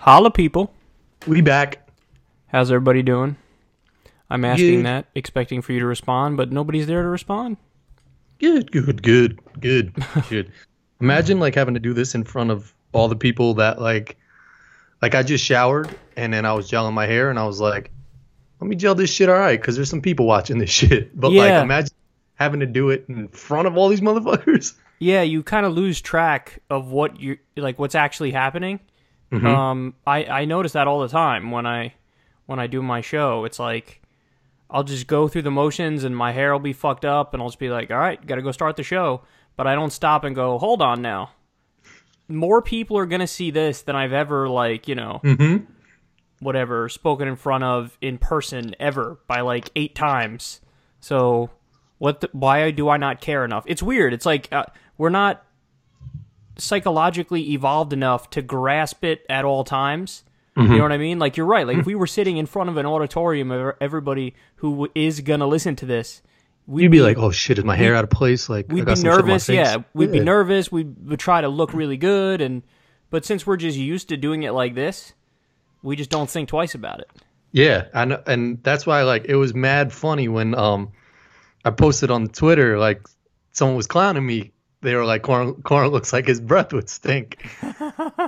Holla, people. We back. How's everybody doing? I'm asking that, expecting for you to respond, but nobody's there to respond. Good. Imagine like having to do this in front of all the people that like I just showered and then I was gelling my hair and I was like, let me gel this shit all right because there's some people watching this shit. But like imagine having to do it in front of all these motherfuckers. Yeah, you kind of lose track of what you like, what's actually happening. Mm-hmm. I notice that all the time when I do my show. It's like I'll just go through the motions and my hair will be fucked up and I'll just be like, all right, got to go start the show. But I don't stop and go, hold on now. More people are going to see this than I've ever, like, you know, whatever, spoken in front of in person ever by like 8 times. So why do I not care enough? It's weird. It's like we're not psychologically evolved enough to grasp it at all times. You know what I mean? Like, you're right. Like, if we were sitting in front of an auditorium of everybody who is going to listen to this, you'd be like, oh shit, is my hair out of place? Like, we'd be nervous. Yeah, we'd be nervous. We would try to look really good. But since we're just used to doing it like this, we just don't think twice about it. Yeah, I know, and that's why, like, it was mad funny when I posted on Twitter, like, someone was clowning me. They were like, Corin looks like his breath would stink.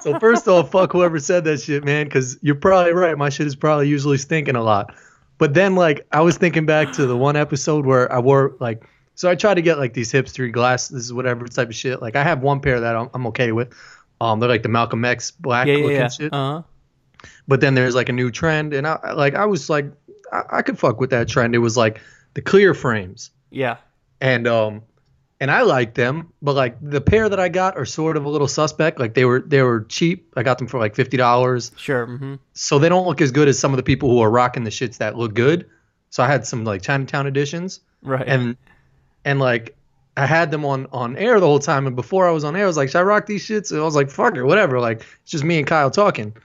So first off, fuck whoever said that shit, man, because you're probably right. My shit is probably usually stinking a lot. But then, like, I was thinking back to the one episode where I wore, like, so I try to get, like, these hipstery glasses, whatever type of shit. Like, I have one pair that I'm okay with. They're, like, the Malcolm X black looking shit. But then there's, like, a new trend. And, I was like, I could fuck with that trend. It was, like, the clear frames. Yeah. And I like them, but like the pair that I got are sort of a little suspect. Like they were cheap. I got them for like $50. Sure. So they don't look as good as some of the people who are rocking the shits that look good. So I had some like Chinatown editions. Right. And like I had them on air the whole time. And before I was on air, I was like, should I rock these shits? And I was like, fuck it, whatever. Like it's just me and Kyle talking.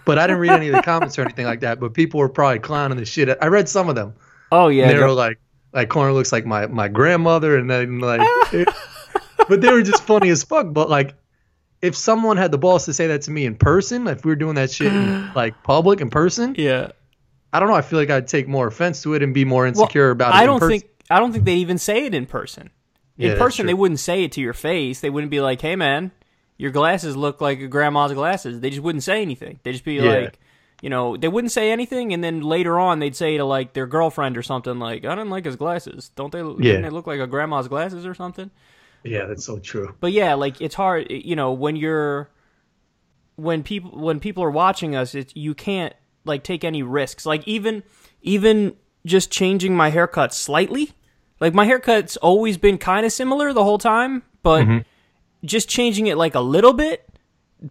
But I didn't read any of the comments or anything like that. But people were probably clowning the shit. I read some of them. Oh yeah. And they were like Corin looks like my grandmother, and then like, but they were just funny as fuck. But like, if someone had the balls to say that to me in person, if we were doing that shit in like public in person, yeah, I don't know. I feel like I'd take more offense to it and be more insecure about it. I don't think they even say it in person. In person, they wouldn't say it to your face. They wouldn't be like, "Hey, man, your glasses look like a grandma's glasses." They just wouldn't say anything. They'd just be like. You know, they wouldn't say anything, and then later on they'd say to like their girlfriend or something like, "I didn't like his glasses. Don't they? Didn't they look like a grandma's glasses or something?" Yeah, that's so true. But yeah, like it's hard. You know, when people are watching us, you can't like take any risks. Like even just changing my haircut slightly. Like my haircut's always been kind of similar the whole time, but just changing it like a little bit.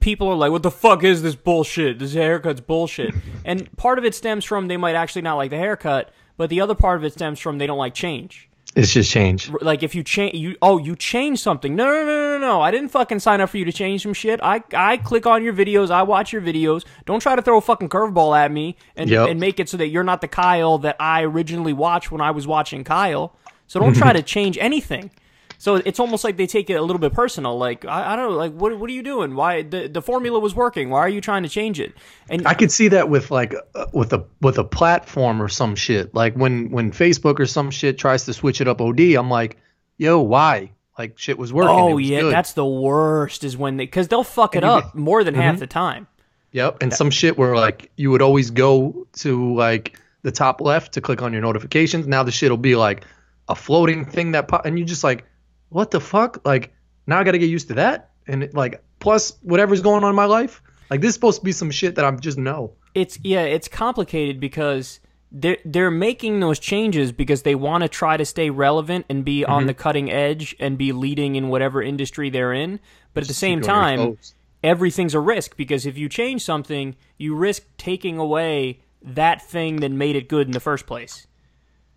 People are like, what the fuck is this bullshit? This haircut's bullshit. And part of it stems from they might actually not like the haircut, but the other part of it stems from they don't like change. It's just change. Like if you change, you changed something. No. I didn't fucking sign up for you to change some shit. I click on your videos. I watch your videos. Don't try to throw a fucking curveball at me and make it so that you're not the Kyle that I originally watched when I was watching Kyle. So don't try to change anything. So it's almost like they take it a little bit personal. Like I don't know. Like what are you doing? Why the formula was working? Why are you trying to change it? And I could see that with like with a platform or some shit. Like when Facebook or some shit tries to switch it up. I'm like, yo, why? Like shit was working. Oh yeah, good. That's the worst. Is when because they'll fuck it up more than half the time. Yep. And some shit where like you would always go to like the top left to click on your notifications. Now the shit will be like a floating thing and you just like. What the fuck? Like, now I got to get used to that? And, like, plus whatever's going on in my life? Like, this is supposed to be some shit that I'm just know. It's complicated because they're making those changes because they want to try to stay relevant and be on the cutting edge and be leading in whatever industry they're in. But at the same time, everything's a risk because if you change something, you risk taking away that thing that made it good in the first place.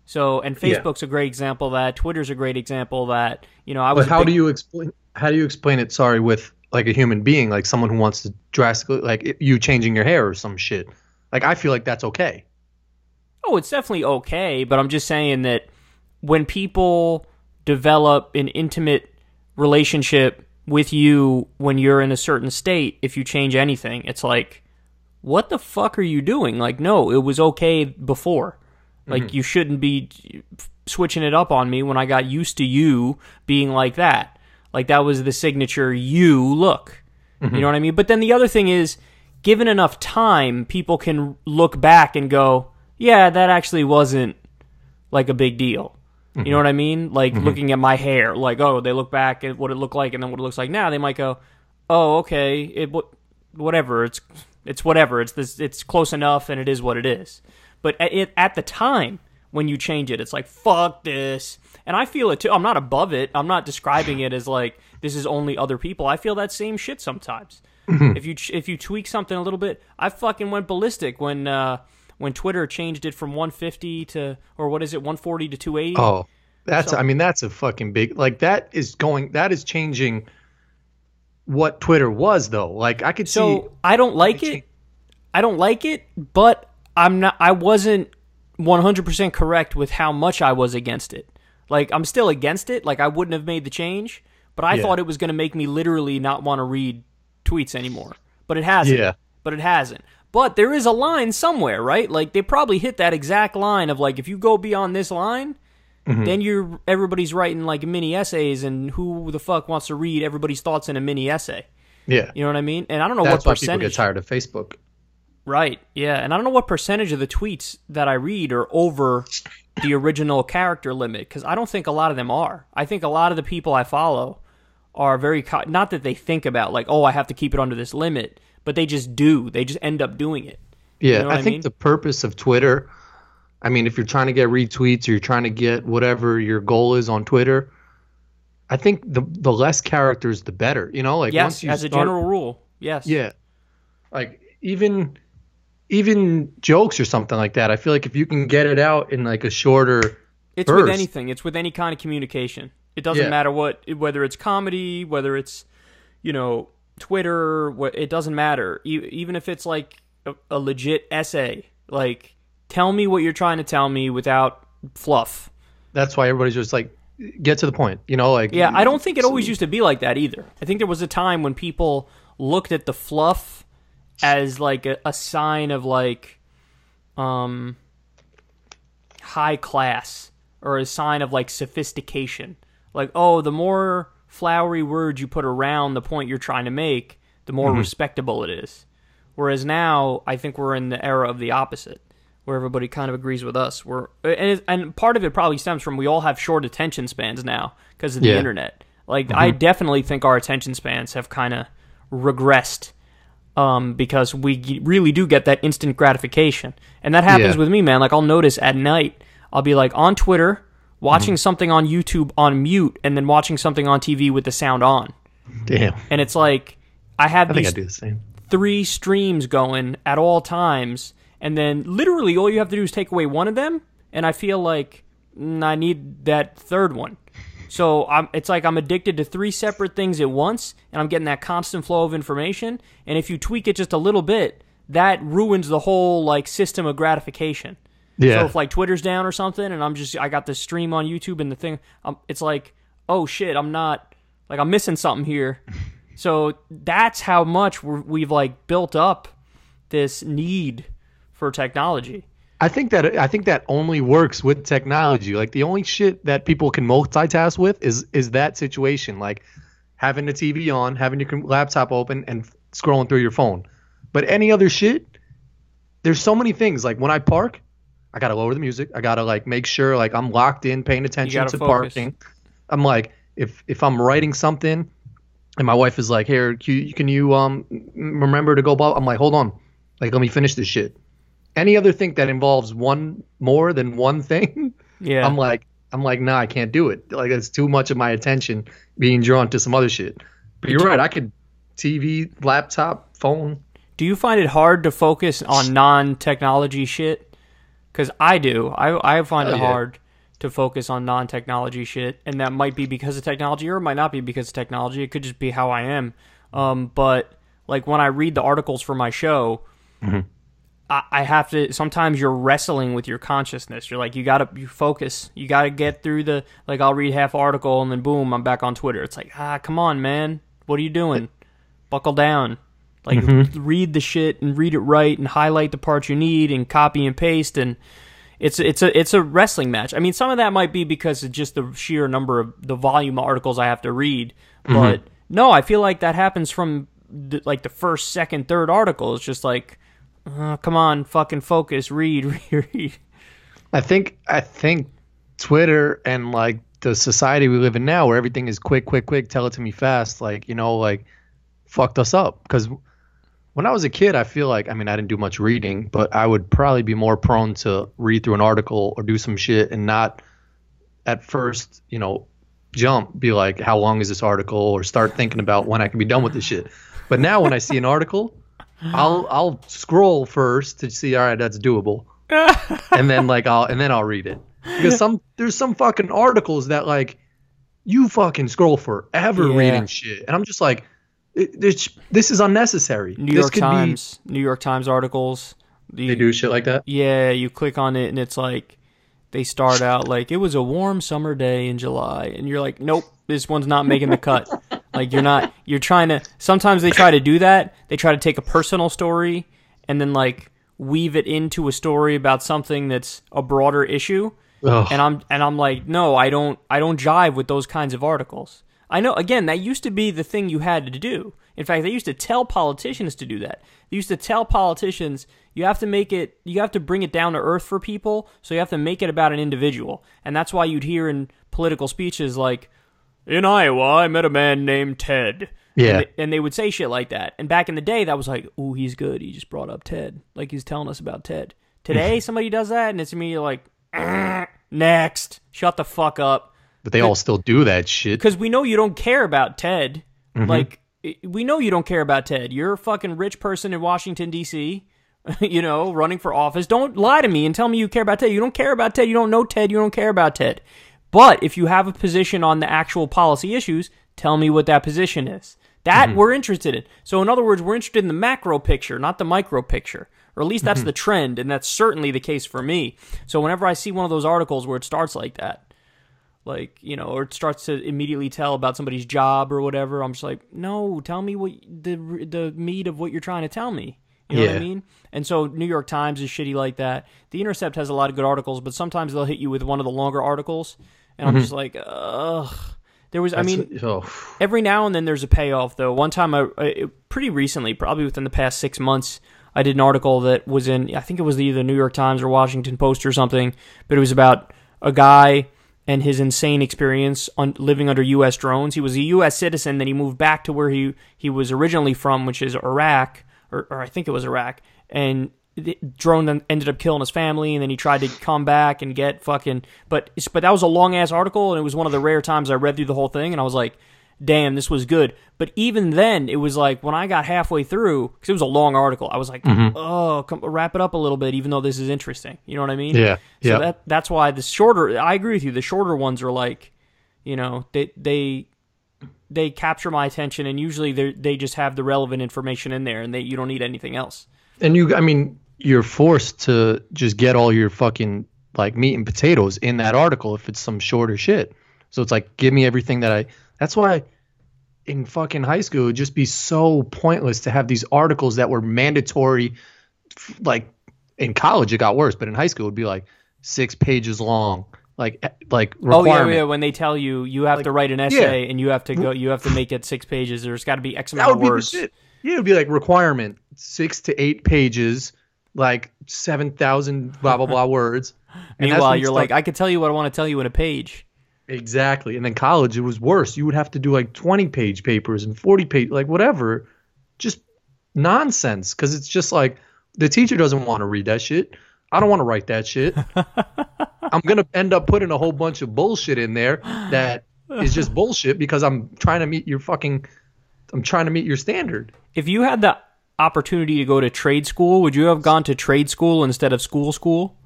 So, and Facebook's a great example of that. Twitter's a great example of that. You know, But how do you explain it? Sorry, with like a human being, like someone who wants to drastically, like you changing your hair or some shit. Like I feel like that's okay. Oh, it's definitely okay. But I'm just saying that when people develop an intimate relationship with you when you're in a certain state, if you change anything, it's like, what the fuck are you doing? Like, no, it was okay before. Like, you shouldn't be switching it up on me when I got used to you being like that. Like, that was the signature you look. You know what I mean? But then the other thing is, given enough time, people can look back and go, yeah, that actually wasn't, like, a big deal. You know what I mean? Like, looking at my hair, like, oh, they look back at what it looked like and then what it looks like now, they might go, oh, okay, whatever, it's whatever, it's close enough and it is what it is. But at the time, when you change it, it's like, fuck this. And I feel it too. I'm not above it. I'm not describing it as like, this is only other people. I feel that same shit sometimes. If you tweak something a little bit, I fucking went ballistic when Twitter changed it from 150 to, or what is it, 140 to 280. Oh, that's a fucking big, like, that is changing what Twitter was, though. Like, I could see. So I don't like it. I don't like it, but I wasn't 100% correct with how much I was against it. Like, I'm still against it. Like, I wouldn't have made the change, but I thought it was going to make me literally not want to read tweets anymore. But it hasn't. Yeah. But it hasn't. But there is a line somewhere, right? Like, they probably hit that exact line of, like, if you go beyond this line, then everybody's writing, like, mini essays, and who the fuck wants to read everybody's thoughts in a mini essay? Yeah. You know what I mean? And I don't know what percentage. That's why people get tired of Facebook. Right, yeah. And I don't know what percentage of the tweets that I read are over the original character limit, because I don't think a lot of them are. I think a lot of the people I follow are very, not that they think about, like, oh, I have to keep it under this limit, but they just do. They just end up doing it. Yeah, you know I think the purpose of Twitter, I mean, if you're trying to get retweets or you're trying to get whatever your goal is on Twitter, I think the less characters, the better. You know, like, yes, once you as a general rule, yes. Yeah, like even jokes or something like that. I feel like if you can get it out in like a shorter It's burst. With anything. It's with any kind of communication. It doesn't matter whether it's comedy, whether it's, Twitter, it doesn't matter. Even if it's like a legit essay, like, tell me what you're trying to tell me without fluff. That's why everybody's just like, get to the point, like. Yeah, I don't think it always used to be like that either. I think there was a time when people looked at the fluff as like a sign of like high class, or a sign of like sophistication. Like, oh, the more flowery words you put around the point you're trying to make, the more respectable it is. Whereas now, I think we're in the era of the opposite, where everybody kind of agrees with us. And part of it probably stems from we all have short attention spans now because of the internet. Like, I definitely think our attention spans have kind of regressed. Because we really do get that instant gratification. And that happens with me, man. Like, I'll notice at night, I'll be like on Twitter, watching something on YouTube on mute, and then watching something on TV with the sound on. Damn. And it's like, I have these I do the same. 3 streams going at all times, and then literally all you have to do is take away one of them, and I feel like I need that third one. So it's like I'm addicted to 3 separate things at once, and I'm getting that constant flow of information. And if you tweak it just a little bit, that ruins the whole like system of gratification. Yeah. So if like Twitter's down or something, and I got this stream on YouTube and the thing, it's like, oh shit, I'm missing something here. So that's how much we've like built up this need for technology. I think that only works with technology. Like, the only shit that people can multitask with is that situation, like having the TV on, having your laptop open, and scrolling through your phone. But any other shit, there's so many things. Like, when I park, I gotta lower the music. I gotta like make sure like I'm locked in, paying attention to parking. I'm like, if I'm writing something, and my wife is like, "Here, can you remember to go?" Blah. I'm like, hold on, like, let me finish this shit. Any other thing that involves one more than one thing, I'm like, nah, I can't do it. Like, it's too much of my attention being drawn to some other shit. But you're right, I could TV, laptop, phone. Do you find it hard to focus on non-technology shit? Because I do. I find it hard to focus on non-technology shit, and that might be because of technology, or it might not be because of technology. It could just be how I am. But like, when I read the articles for my show, I have to, sometimes you're wrestling with your consciousness. You're like, you focus. You gotta get through like, I'll read half article and then boom, I'm back on Twitter. It's like, come on, man. What are you doing? Buckle down. Like, read the shit and read it right and highlight the parts you need and copy and paste, and it's a wrestling match. I mean, some of that might be because of just the sheer number of the volume of articles I have to read, but no, I feel like that happens from the first, second, third article. It's just like, come on, fucking focus, read. I think Twitter and like the society we live in now, where everything is quick, tell it to me fast, like, you know, like, fucked us up. Because when I was a kid, I feel like, I mean, I didn't do much reading, but I would probably be more prone to read through an article or do some shit and not at first, you know, jump, be like, how long is this article? Or start thinking about when I can be done with this shit. But now when I see an article, I'll scroll first to see, all right, that's doable. and then I'll read it. Because there's some fucking articles that like you fucking scroll forever reading shit. And I'm just like, this is unnecessary. New York Times articles. They do shit like that? Yeah, you click on it and it's like, they start out like, it was a warm summer day in July. And you're like, nope, this one's not making the cut. Like, you're trying to, sometimes they try to do that. They try to take a personal story and then like weave it into a story about something that's a broader issue. Ugh. And I'm like, no, I don't jive with those kinds of articles. I know, again, that used to be the thing you had to do. In fact, they used to tell politicians to do that. They used to tell politicians, you have to bring it down to earth for people, so you have to make it about an individual. And that's why you'd hear in political speeches like, in Iowa, I met a man named Ted. Yeah. And they would say shit like that. And back in the day, that was like, ooh, he's good. He just brought up Ted. Like, he's telling us about Ted. Today, somebody does that, and it's me like, next. Shut the fuck up. But they all still do that shit. Because we know you don't care about Ted. Like, we know you don't care about Ted. You're a fucking rich person in Washington, D.C., you know, running for office. Don't lie to me and tell me you care about Ted. You don't care about Ted. You don't know Ted. You don't care about Ted. But if you have a position on the actual policy issues, tell me what that position is. That we're interested in. So in other words, we're interested in the macro picture, not the micro picture. Or at least that's the trend, and that's certainly the case for me. So whenever I see one of those articles where it starts like that, like, you know, or it starts to immediately tell about somebody's job or whatever, I'm just like, no, tell me what the meat of what you're trying to tell me. You know what I mean? And so New York Times is shitty like that. The Intercept has a lot of good articles, but sometimes they'll hit you with one of the longer articles, and I'm just like, ugh. Every now and then there's a payoff, though. One time, pretty recently, probably within the past 6 months, I did an article that was in, I think it was either the New York Times or Washington Post or something, but it was about a guy and his insane experience living under U.S. drones. He was a U.S. citizen, then he moved back to where he was originally from, which is Iraq, or I think it was Iraq, and the drone then ended up killing his family, and then he tried to come back and get fucking... But that was a long-ass article, and it was one of the rare times I read through the whole thing, and I was like, damn, this was good. But even then, it was like, when I got halfway through, because it was a long article, I was like, wrap it up a little bit, even though this is interesting. You know what I mean? Yeah. So that's why the shorter... I agree with you. The shorter ones are like, you know, they capture my attention, and usually they just have the relevant information in there, and you don't need anything else. And you're forced to just get all your fucking like meat and potatoes in that article if it's some shorter shit. So it's like, give me everything that's why in fucking high school, it'd just be so pointless to have these articles that were mandatory. Like in college, it got worse, but in high school, it'd be like 6 pages long. Like requirement. Oh yeah, when they tell you have to write an essay and you have to make it 6 pages. There's got to be X amount of words. That would be the shit. Yeah, it'd be like requirement 6 to 8 pages, like 7,000 blah blah blah words. Meanwhile, you're like, I could tell you what I want to tell you in a page. Exactly. And then college, it was worse. You would have to do like 20-page papers and 40-page, like whatever, just nonsense. Because it's just like the teacher doesn't want to read that shit. I don't want to write that shit. I'm gonna end up putting a whole bunch of bullshit in there that is just bullshit because I'm trying to meet your standard. If you had the opportunity to go to trade school, would you have gone to trade school instead of school?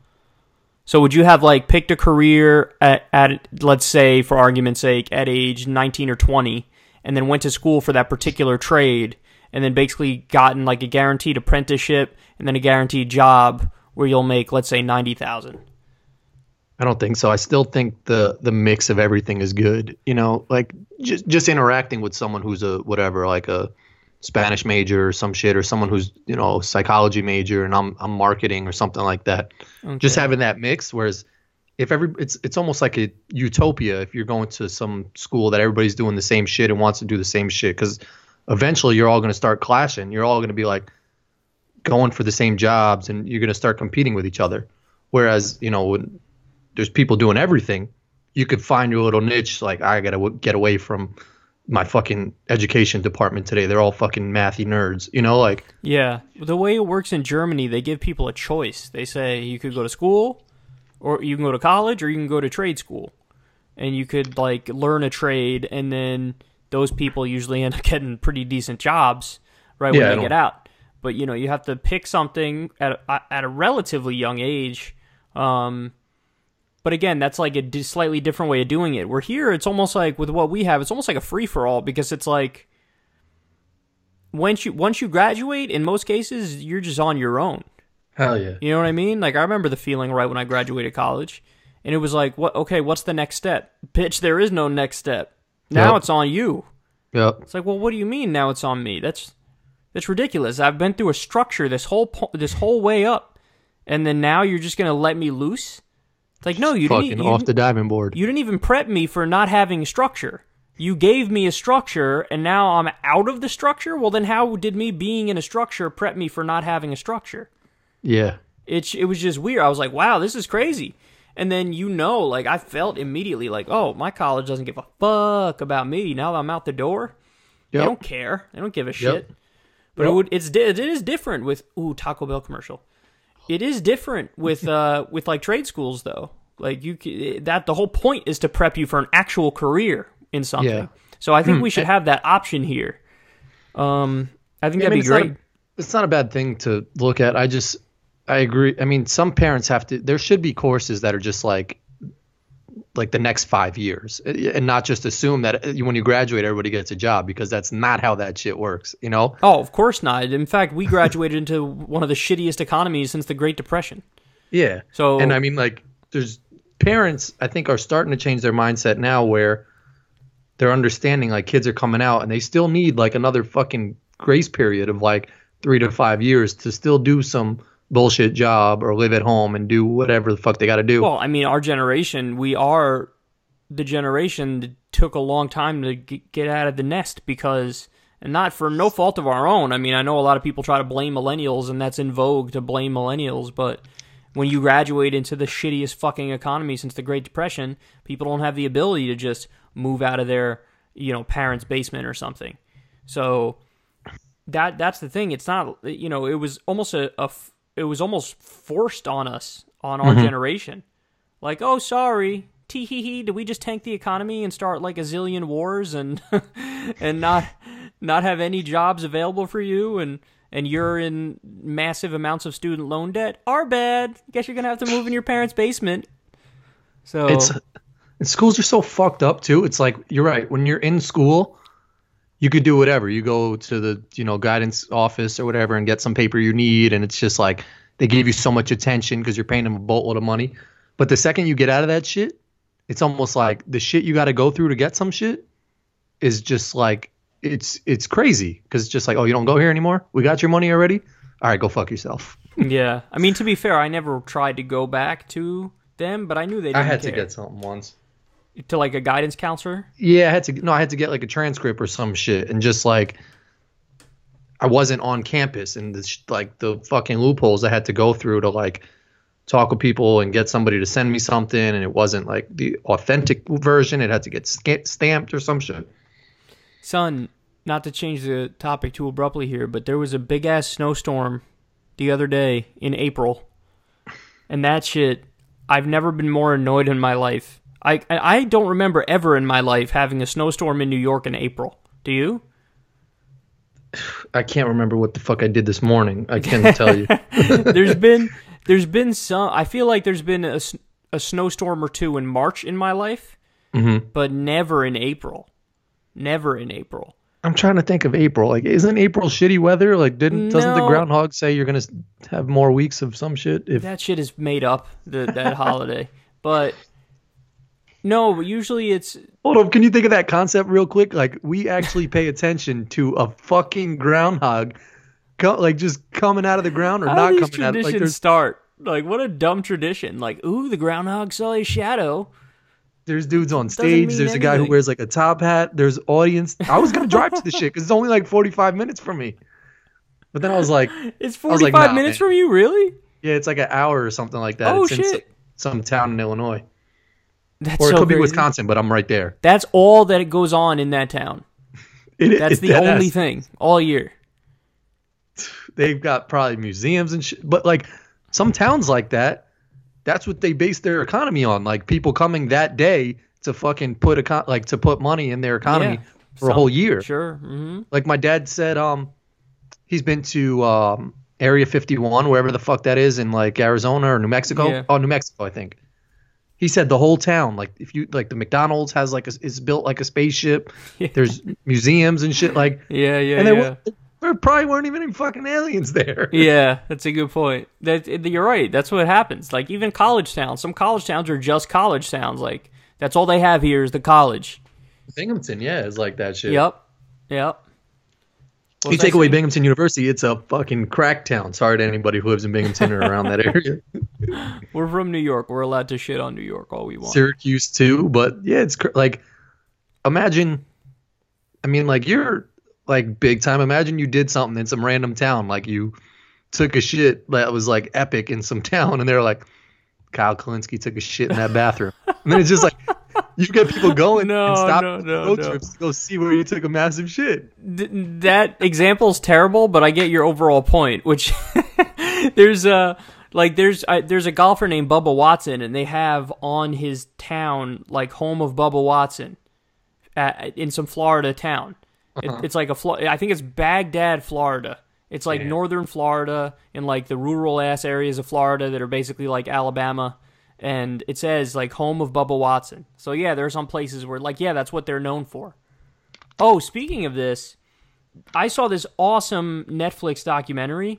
So would you have like picked a career at let's say, for argument's sake, at age 19 or 20, and then went to school for that particular trade, and then basically gotten like a guaranteed apprenticeship and then a guaranteed job where you'll make, let's say, $90,000? I don't think so. I still think the mix of everything is good. You know, like just interacting with someone who's a whatever, like a Spanish major or some shit, or someone who's, psychology major, and I'm marketing or something like that. Okay. Just having that mix. Whereas it's almost like a utopia if you're going to some school that everybody's doing the same shit and wants to do the same shit, because eventually you're all going to start clashing. You're all going to be like going for the same jobs, and you're going to start competing with each other. Whereas, when there's people doing everything, you could find your little niche. Like, I got to get away from my fucking education department today. They're all fucking mathy nerds, like. Yeah. The way it works in Germany, they give people a choice. They say you could go to school, or you can go to college, or you can go to trade school. And you could, like, learn a trade, and then those people usually end up getting pretty decent jobs when they get out. But, you have to pick something at a relatively young age. But again, that's like a slightly different way of doing it. Where here, it's almost like, with what we have, it's almost like a free-for-all, because it's like, once you graduate, in most cases, you're just on your own. Hell yeah. You know what I mean? Like, I remember the feeling right when I graduated college, and it was like, what's the next step? Bitch, there is no next step. Now It's on you. Yep. It's like, well, what do you mean now it's on me? That's ridiculous. I've been through a structure this whole way up, and then now you're just going to let me loose? It's like, no, you didn't. Off the diving board. You didn't even prep me for not having structure. You gave me a structure, and now I'm out of the structure? Well, then how did me being in a structure prep me for not having a structure? Yeah. It was just weird. I was like, wow, this is crazy. And then, like, I felt immediately like, oh, my college doesn't give a fuck about me now that I'm out the door. Yep. They don't care. They don't give a shit. But it is different with Taco Bell commercial. It is different with like trade schools though. Like the whole point is to prep you for an actual career in something. Yeah. So I think we should have that option here. I think that'd be great. It's not a bad thing to look at. I agree. I mean, some parents there should be courses that are just like the next 5 years, and not just assume that when you graduate, everybody gets a job, because that's not how that shit works, Oh, of course not. In fact, we graduated into one of the shittiest economies since the Great Depression. Yeah. So, and I mean, like, there's parents, I think, are starting to change their mindset now, where they're understanding, like, kids are coming out and they still need like another fucking grace period of like 3 to 5 years to still do some bullshit job or live at home and do whatever the fuck they got to do. Well, I mean, our generation, we are the generation that took a long time to get out of the nest, because, and not for no fault of our own. I mean, I know a lot of people try to blame millennials, and that's in vogue to blame millennials, but when you graduate into the shittiest fucking economy since the Great Depression, people don't have the ability to just move out of their, parents' basement or something. So that's the thing. It's not, it was almost it was almost forced on us, on our generation. Like, oh, sorry, tee-hee-hee, did we just tank the economy and start like a zillion wars and and not have any jobs available for you, and you're in massive amounts of student loan debt? Our bad. Guess you're going to have to move in your parents' basement. So and schools are so fucked up too. It's like, you're right. When you're in school, you could do whatever. You go to the, guidance office or whatever and get some paper you need. And it's just like, they give you so much attention because you're paying them a boatload of money. But the second you get out of that shit, it's almost like the shit you got to go through to get some shit is just like, it's crazy. Because it's just like, oh, you don't go here anymore? We got your money already? All right, go fuck yourself. Yeah. I mean, to be fair, I never tried to go back to them, but I knew they didn't I had care. to get something once. To like a guidance counselor? Yeah, I had to get like a transcript or some shit, and just like, I wasn't on campus, and the fucking loopholes I had to go through to like talk with people and get somebody to send me something, and it wasn't like the authentic version. It had to get stamped or some shit. Son, not to change the topic too abruptly here, but there was a big ass snowstorm the other day in April, and that shit, I've never been more annoyed in my life. I don't remember ever in my life having a snowstorm in New York in April. Do you? I can't remember what the fuck I did this morning. I can't tell you. There's been some. I feel like there's been a snowstorm or two in March in my life, but never in April. Never in April. I'm trying to think of April. Like, isn't April shitty weather? Like, doesn't the groundhog say you're gonna have more weeks of some shit? That shit is made up. That holiday, but. No, but usually it's... Hold up, can you think of that concept real quick? Like, we actually pay attention to a fucking groundhog, like, just coming out of the ground or How not do these coming out. traditions Like, start? Like, what a dumb tradition. Like, ooh, the groundhog saw his shadow. there's dudes on stage. There's a guy who wears, like, a top hat. There's audience. I was going to drive to the shit because it's only, like, 45 minutes from me. But then I was like... It's 45 minutes from you, really? Yeah, it's like an hour or something like that. Oh, it's in shit. some town in Illinois. That's or it so could be crazy. Wisconsin, but I'm right there. That's all that it goes on in that town. That's the only thing all year. They've got probably museums and shit. But, like, some towns like that, that's what they base their economy on. Like, people coming that day to fucking put to put money in their economy for a whole year. Sure. Mm-hmm. Like, my dad said he's been to Area 51, wherever the fuck that is, in, like, Arizona or New Mexico. Yeah. Oh, New Mexico, I think. He said the whole town, like, if you like, the McDonald's has like is built like a spaceship. Yeah. There's museums and shit, like, And there probably weren't even any fucking aliens there. Yeah, that's a good point. You're right. That's what happens. Like, even college towns. Some college towns are just college towns. Like, that's all they have here is the college. Binghamton, yeah, is like that shit. Yep. You take away Binghamton University, it's a fucking crack town. Sorry to anybody who lives in Binghamton or around that area. We're from New York. We're allowed to shit on New York all we want. Syracuse too, but yeah, it's like, imagine, I mean, like, you're like big time. Imagine you did something in some random town, like you took a shit that was like epic in some town, and they're like, Kyle Kalinske took a shit in that bathroom, and then it's just like, you get people going and stop road trips to go see where you took a massive shit. That example's terrible, but I get your overall point. Which there's a golfer named Bubba Watson, and they have on his town, like, home of Bubba Watson in some Florida town. It's like I think it's Baghdad, Florida. It's like northern Florida in, like, the rural ass areas of Florida that are basically like Alabama. And it says, like, home of Bubba Watson. So, yeah, there are some places where, like, yeah, that's what they're known for. Oh, speaking of this, I saw this awesome Netflix documentary.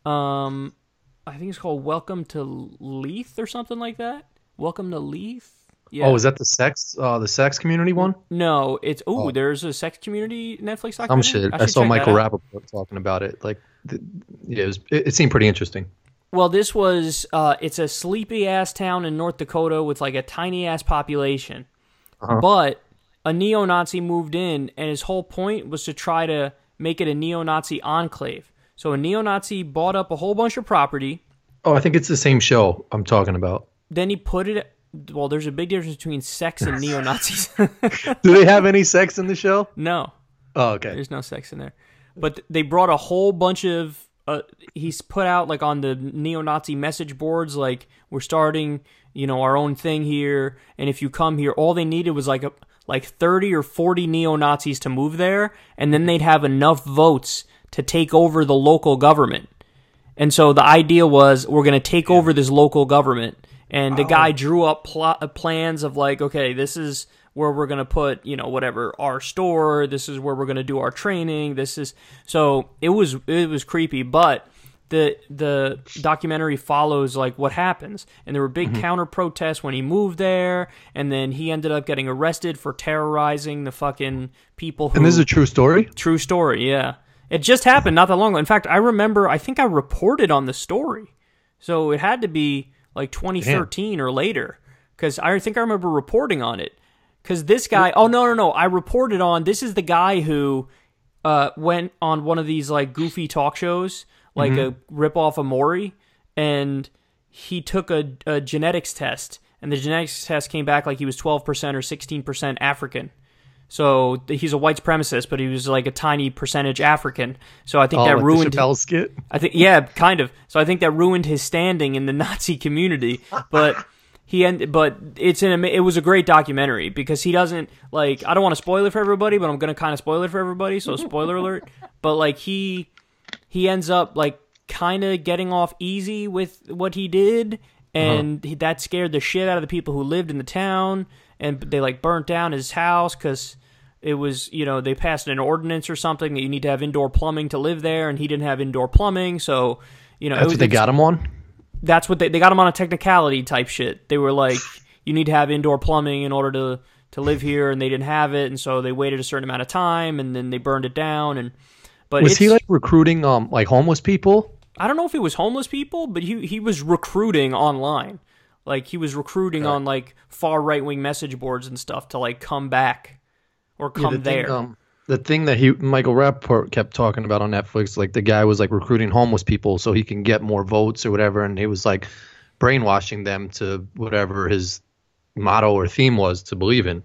I think it's called Welcome to Leith or something like that. Welcome to Leith? Yeah. Oh, is that the sex community one? No, it's, there's a sex community Netflix documentary? Some shit. I saw Michael Rappaport talking about it. Like, it seemed pretty interesting. Well, this was, it's a sleepy-ass town in North Dakota with, like, a tiny-ass population. But a neo-Nazi moved in, and his whole point was to try to make it a neo-Nazi enclave. So a neo-Nazi bought up a whole bunch of property. Oh, I think it's the same show I'm talking about. Then he put it... Well, there's a big difference between sex and neo-Nazis. Do they have any sex in the show? No. Oh, okay. There's no sex in there. But they brought a whole bunch of... he's put out, like, on the neo-Nazi message boards, like, we're starting, our own thing here, and if you come here, all they needed was like 30 or 40 neo-Nazis to move there, and then they'd have enough votes to take over the local government. And so the idea was, we're going to take over this local government, and the guy drew up plans of, like, okay, this is where we're going to put, whatever, our store, this is where we're going to do our training, so it was creepy, but the documentary follows, like, what happens, and there were big counter protests when he moved there, and then he ended up getting arrested for terrorizing the fucking people who... And this is a true story? True story, yeah. It just happened not that long ago. In fact, I think I reported on the story, so it had to be, like, 2013 or later, because I think I remember reporting on it. Because this guy... Oh, no. I reported on... This is the guy who went on one of these, like, goofy talk shows, like a ripoff of Maury, and he took a genetics test, and the genetics test came back like he was 12% or 16% African. So he's a white supremacist, but he was, like, a tiny percentage African. So I think that like ruined... the Chappelle skit? I think, yeah, kind of. So I think that ruined his standing in the Nazi community, but... it was a great documentary because he doesn't, like, I don't want to spoil it for everybody, but I'm going to kind of spoil it for everybody, so spoiler alert. But, like, he ends up, like, kind of getting off easy with what he did, and that scared the shit out of the people who lived in the town, and they, like, burnt down his house because it was, they passed an ordinance or something that you need to have indoor plumbing to live there, and he didn't have indoor plumbing, so, That's what they got him on? That's what they got him on a technicality type shit. They were like, you need to have indoor plumbing in order to live here, and they didn't have it, and so they waited a certain amount of time, and then they burned it down. But was he like recruiting like homeless people? I don't know if it was homeless people, but he was recruiting online. Like, he was recruiting on, like, far right-wing message boards and stuff to, like, come back or come there. The thing that Michael Rappaport kept talking about on Netflix, like, the guy was, like, recruiting homeless people so he can get more votes or whatever, and he was, like, brainwashing them to whatever his motto or theme was to believe in.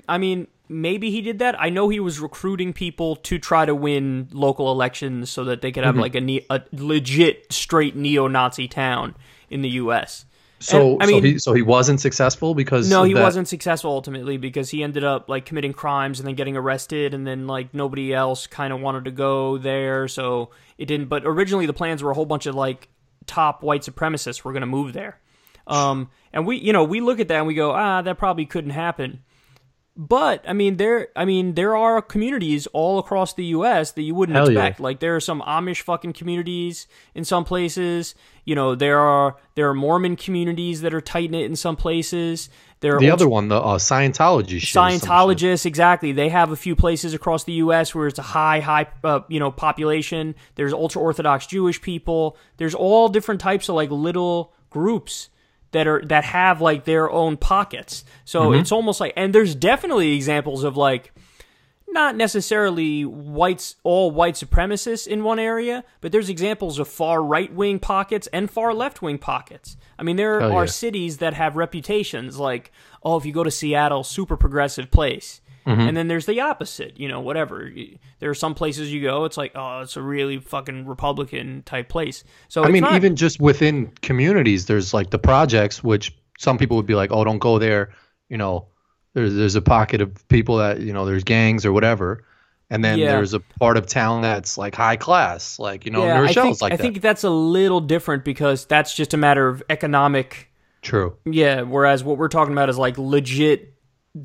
I mean, maybe he did that. I know he was recruiting people to try to win local elections so that they could have, like, a legit, straight neo-Nazi town in the U.S., So he wasn't successful because no, he wasn't successful ultimately because he ended up like committing crimes and then getting arrested, and then like nobody else kind of wanted to go there, so it didn't. But originally the plans were a whole bunch of like top white supremacists were going to move there, and we look at that and we go, that probably couldn't happen. But there are communities all across the U.S. that you wouldn't expect. Yeah. Like there are some Amish fucking communities in some places. There are Mormon communities that are tight knit in some places. The Scientology. Scientologists, exactly. They have a few places across the U.S. where it's a high population. There's ultra Orthodox Jewish people. There's all different types of like little groups that have like their own pockets. So it's almost like, and there's definitely examples of like, not necessarily all white supremacists in one area, but there's examples of far right-wing pockets and far left-wing pockets. I mean, there are cities that have reputations like, if you go to Seattle, super progressive place. And then there's the opposite, whatever. There are some places you go, it's like, it's a really fucking Republican type place. So even just within communities, there's like the projects, which some people would be like, don't go there. There's a pocket of people that, there's gangs or whatever. And then there's a part of town that's like high class, like, Rochelle's like that. I think that's a little different because that's just a matter of economic. True. Yeah. Whereas what we're talking about is like legit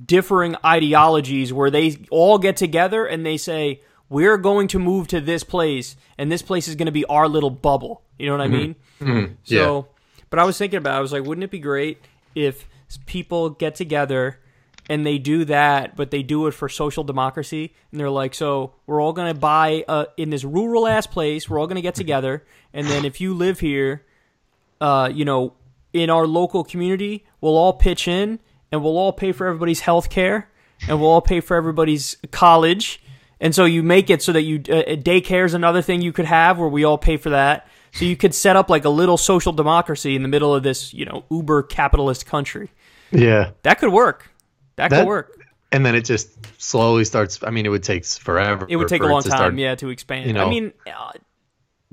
differing ideologies where they all get together and they say, we're going to move to this place and this place is going to be our little bubble. You know what I mean? So, but I was thinking about it. I was like, wouldn't it be great if people get together and they do that, but they do it for social democracy? And they're like, so we're all going to buy in this rural ass place. We're all going to get together. And then if you live here, in our local community, we'll all pitch in and we'll all pay for everybody's health care and we'll all pay for everybody's college. And so you make it so that daycare is another thing you could have where we all pay for that. So you could set up like a little social democracy in the middle of this, uber capitalist country. Yeah. That could work. That could work. And then it just slowly starts. I mean, it would take forever. It would take a long time, to expand. I mean,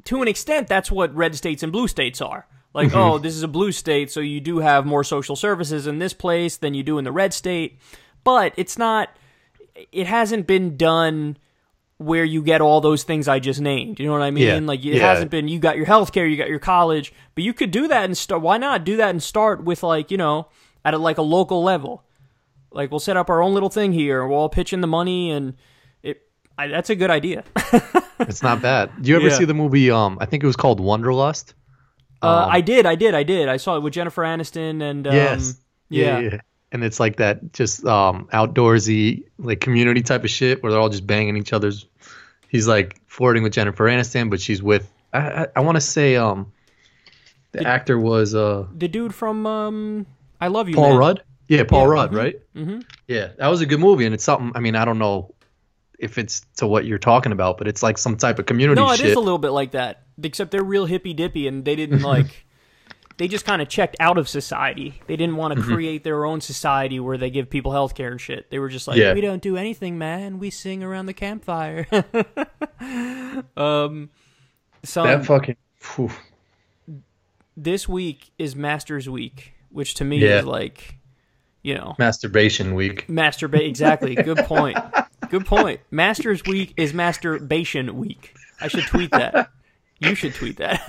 to an extent, that's what red states and blue states are. Like, this is a blue state, so you do have more social services in this place than you do in the red state. But it's not, it hasn't been done where you get all those things I just named. You know what I mean? Yeah. Like, it hasn't been, you got your healthcare, you got your college, but you could do that and start. Why not do that and start with, like, at a local level? Like, we'll set up our own little thing here, we'll all pitch in the money, and that's a good idea. It's not bad. Do you ever see the movie, I think it was called Wanderlust? I did. I saw it with Jennifer Aniston and yes. Yeah. And it's like that just outdoorsy, like community type of shit where they're all just banging each other's. He's like flirting with Jennifer Aniston, but she's with I want to say the actor was the dude from I Love You, Paul Man. Rudd. Yeah, Paul Rudd, right? Mm-hmm. Yeah, that was a good movie, and it's something. I mean, I don't know if it's to what you're talking about, but it's like some type of community. No, it shit. is a little bit like that, except they're real hippy dippy, and they didn't like. They just kind of checked out of society. They didn't want to create their own society where they give people health care and shit. They were just like, we don't do anything, man. We sing around the campfire. That fucking. Whew. This week is Masters Week, which to me is like, Masturbation Week. Exactly. Good point. Good point. Masters Week is Masturbation Week. I should tweet that. You should tweet that.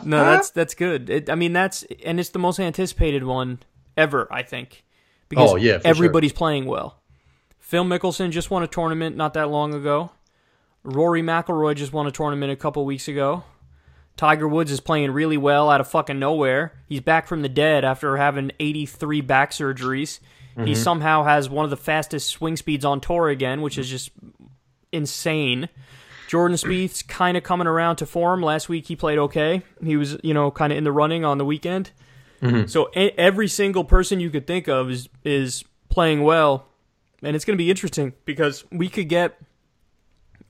No, that's good. And it's the most anticipated one ever, I think. Because everybody's playing well. Phil Mickelson just won a tournament not that long ago. Rory McIlroy just won a tournament a couple weeks ago. Tiger Woods is playing really well out of fucking nowhere. He's back from the dead after having 83 back surgeries. He somehow has one of the fastest swing speeds on tour again, which is just insane. Jordan Spieth's kind of coming around to form. Last week he played okay. He was, kind of in the running on the weekend. So every single person you could think of is playing well. And it's going to be interesting because we could get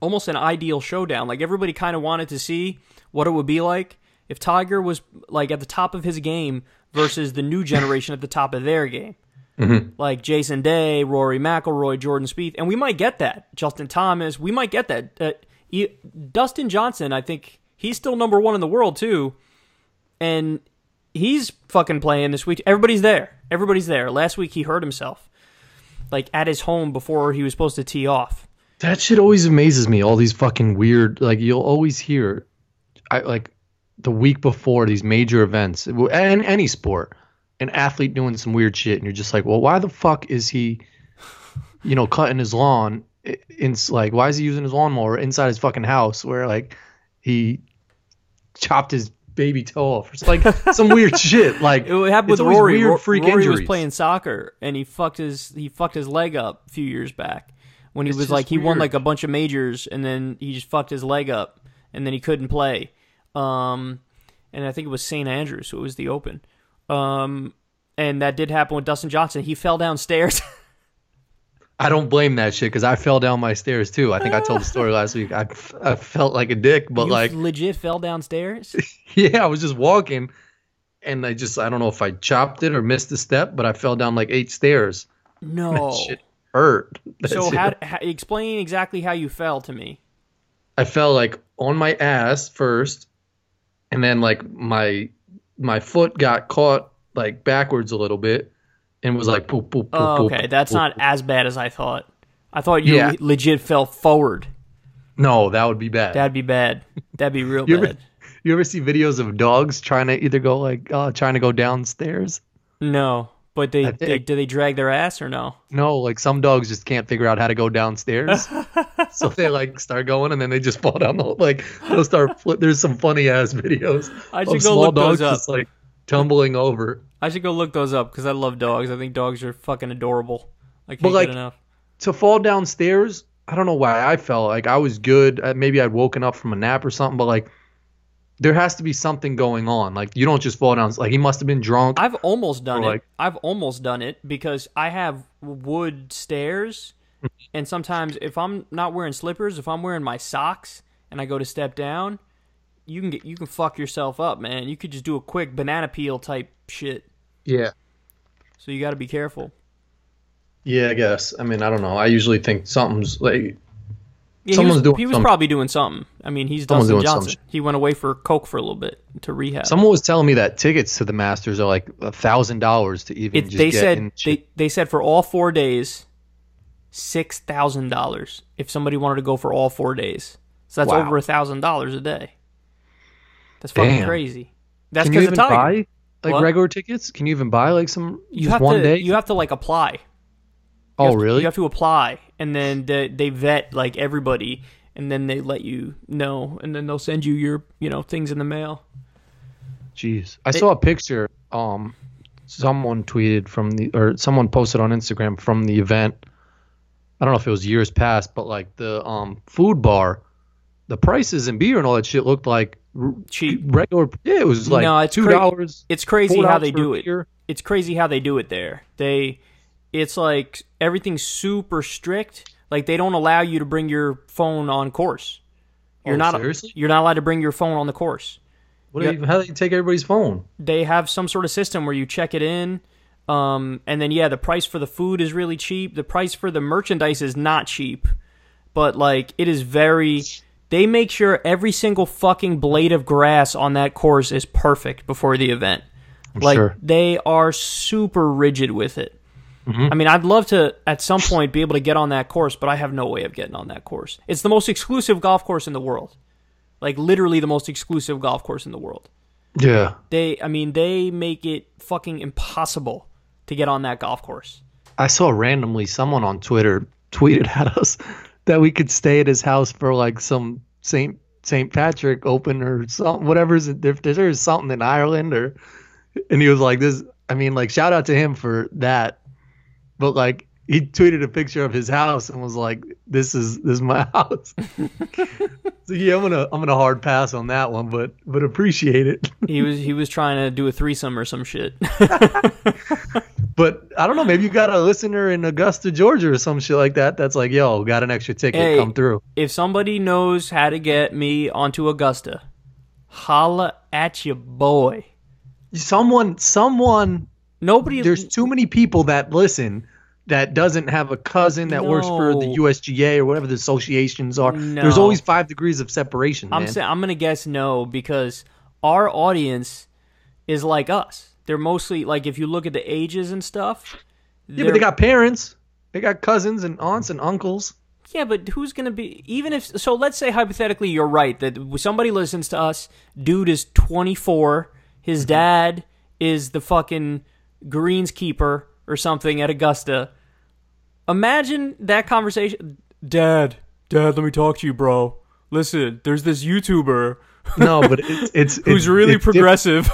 almost an ideal showdown. Like, everybody kind of wanted to see what it would be like if Tiger was like at the top of his game versus the new generation at the top of their game. Like Jason Day, Rory McIlroy, Jordan Spieth. And we might get that. Justin Thomas, we might get that. Dustin Johnson, I think he's still number one in the world too. And he's fucking playing this week. Everybody's there. Everybody's there. Last week he hurt himself, like at his home before he was supposed to tee off. That shit always amazes me. All these fucking weird, like, you'll always hear, like the week before these major events, in any sport, an athlete doing some weird shit, and you're just like, well, why the fuck is he, cutting his lawn? Why is he using his lawnmower inside his fucking house where like he chopped his baby toe off? It's like some weird shit. Like, it happened with Rory. Weird freak Rory injuries. was playing soccer and he fucked his leg up a few years back when he won weird. like a bunch of majors, and then he just fucked his leg up and then he couldn't play. And I think it was St. Andrews, so it was the Open. And that did happen with Dustin Johnson. He fell downstairs. I don't blame that shit because I fell down my stairs too. I think I told the story last week. I felt like a dick, but You legit fell downstairs? yeah, I was just walking and I don't know if I chopped it or missed a step, but I fell down like 8 stairs. No. That shit hurt. So explain exactly how you fell to me. I fell like on my ass first, and then like my foot got caught like backwards a little bit and was like poop, poop, poop. Oh, okay. Poop, That's poop, not poop. as bad as I thought. I thought you legit fell forward. No, that would be bad. That'd be bad. That'd be real bad. You ever see videos of dogs trying to either go trying to go downstairs? No, but do they drag their ass or no? No, like some dogs just can't figure out how to go downstairs, so they like start going and then they just fall down they'll start. There's some funny ass videos I should of go small look those dogs up. just like tumbling over. I should go look those up because I love dogs. I think dogs are fucking adorable. I can't But like get enough. to fall downstairs, I don't know why I fell. Like I was good. Maybe I'd woken up from a nap or something, but like there has to be something going on. Like you don't just fall down. Like he must have been drunk. I've almost done it. I've almost done it because I have wood stairs, and sometimes if I'm not wearing slippers, if I'm wearing my socks and I go to step down, you can fuck yourself up, man. You could just do a quick banana peel type shit. Yeah. So you got to be careful. Yeah, I guess. I mean, I don't know. I usually think something's like Yeah, he was probably doing something. I mean, he's Dustin Johnson. He went away for coke for a little bit to rehab. Someone was telling me that tickets to the Masters are like $1,000 to even They said for all 4 days, $6,000 if somebody wanted to go for all 4 days. So that's over $1,000 a day. That's fucking crazy. That's because it's Tiger. Like regular tickets? Can you even buy like some one day? You have to like apply. Really? You have to apply, and then they vet like everybody, and then they let you know, and then they'll send you your things in the mail. Jeez, I saw a picture. Someone tweeted or someone posted on Instagram from the event. I don't know if it was years past, but like the food bar, the prices and beer and all that shit looked like cheap, regular. Yeah, it was like $2. It's crazy how they do it. It's crazy how they do it there. It's like everything's super strict. Like they don't allow you to bring your phone on course. Seriously? You're not allowed to bring your phone on the course. How do you take everybody's phone? They have some sort of system where you check it in, and then the price for the food is really cheap. The price for the merchandise is not cheap, but like it is very. They make sure every single fucking blade of grass on that course is perfect before the event. They are super rigid with it. Mm-hmm. I mean, I'd love to, at some point, be able to get on that course, but I have no way of getting on that course. It's the most exclusive golf course in the world. Like, literally the most exclusive golf course in the world. Yeah. They make it fucking impossible to get on that golf course. I saw randomly someone on Twitter tweeted at us that we could stay at his house for, like, some St. St. Patrick Open or something, whatever's if there's something in Ireland or, and he was like this. I mean, like shout out to him for that, but like he tweeted a picture of his house and was like, this is my house. So yeah, I'm gonna hard pass on that one, but appreciate it. He was trying to do a threesome or some shit. But I don't know, maybe you got a listener in Augusta, Georgia or some shit like that. That's like, yo, got an extra ticket, hey, come through. If somebody knows how to get me onto Augusta, holla at your boy. Someone. Nobody. There's too many people that listen that doesn't have a cousin that works for the USGA or whatever the associations are. No. There's always 5 degrees of separation, man. I'm going to guess no, because our audience is like us. They're mostly, like, if you look at the ages and stuff. Yeah, but they got parents. They got cousins and aunts and uncles. Yeah, but who's going to be, even if, so let's say hypothetically you're right, that somebody listens to us, dude is 24, his dad is the fucking greenskeeper or something at Augusta. Imagine that conversation. Dad, let me talk to you, bro. Listen, there's this YouTuber. No, but it's who's really progressive.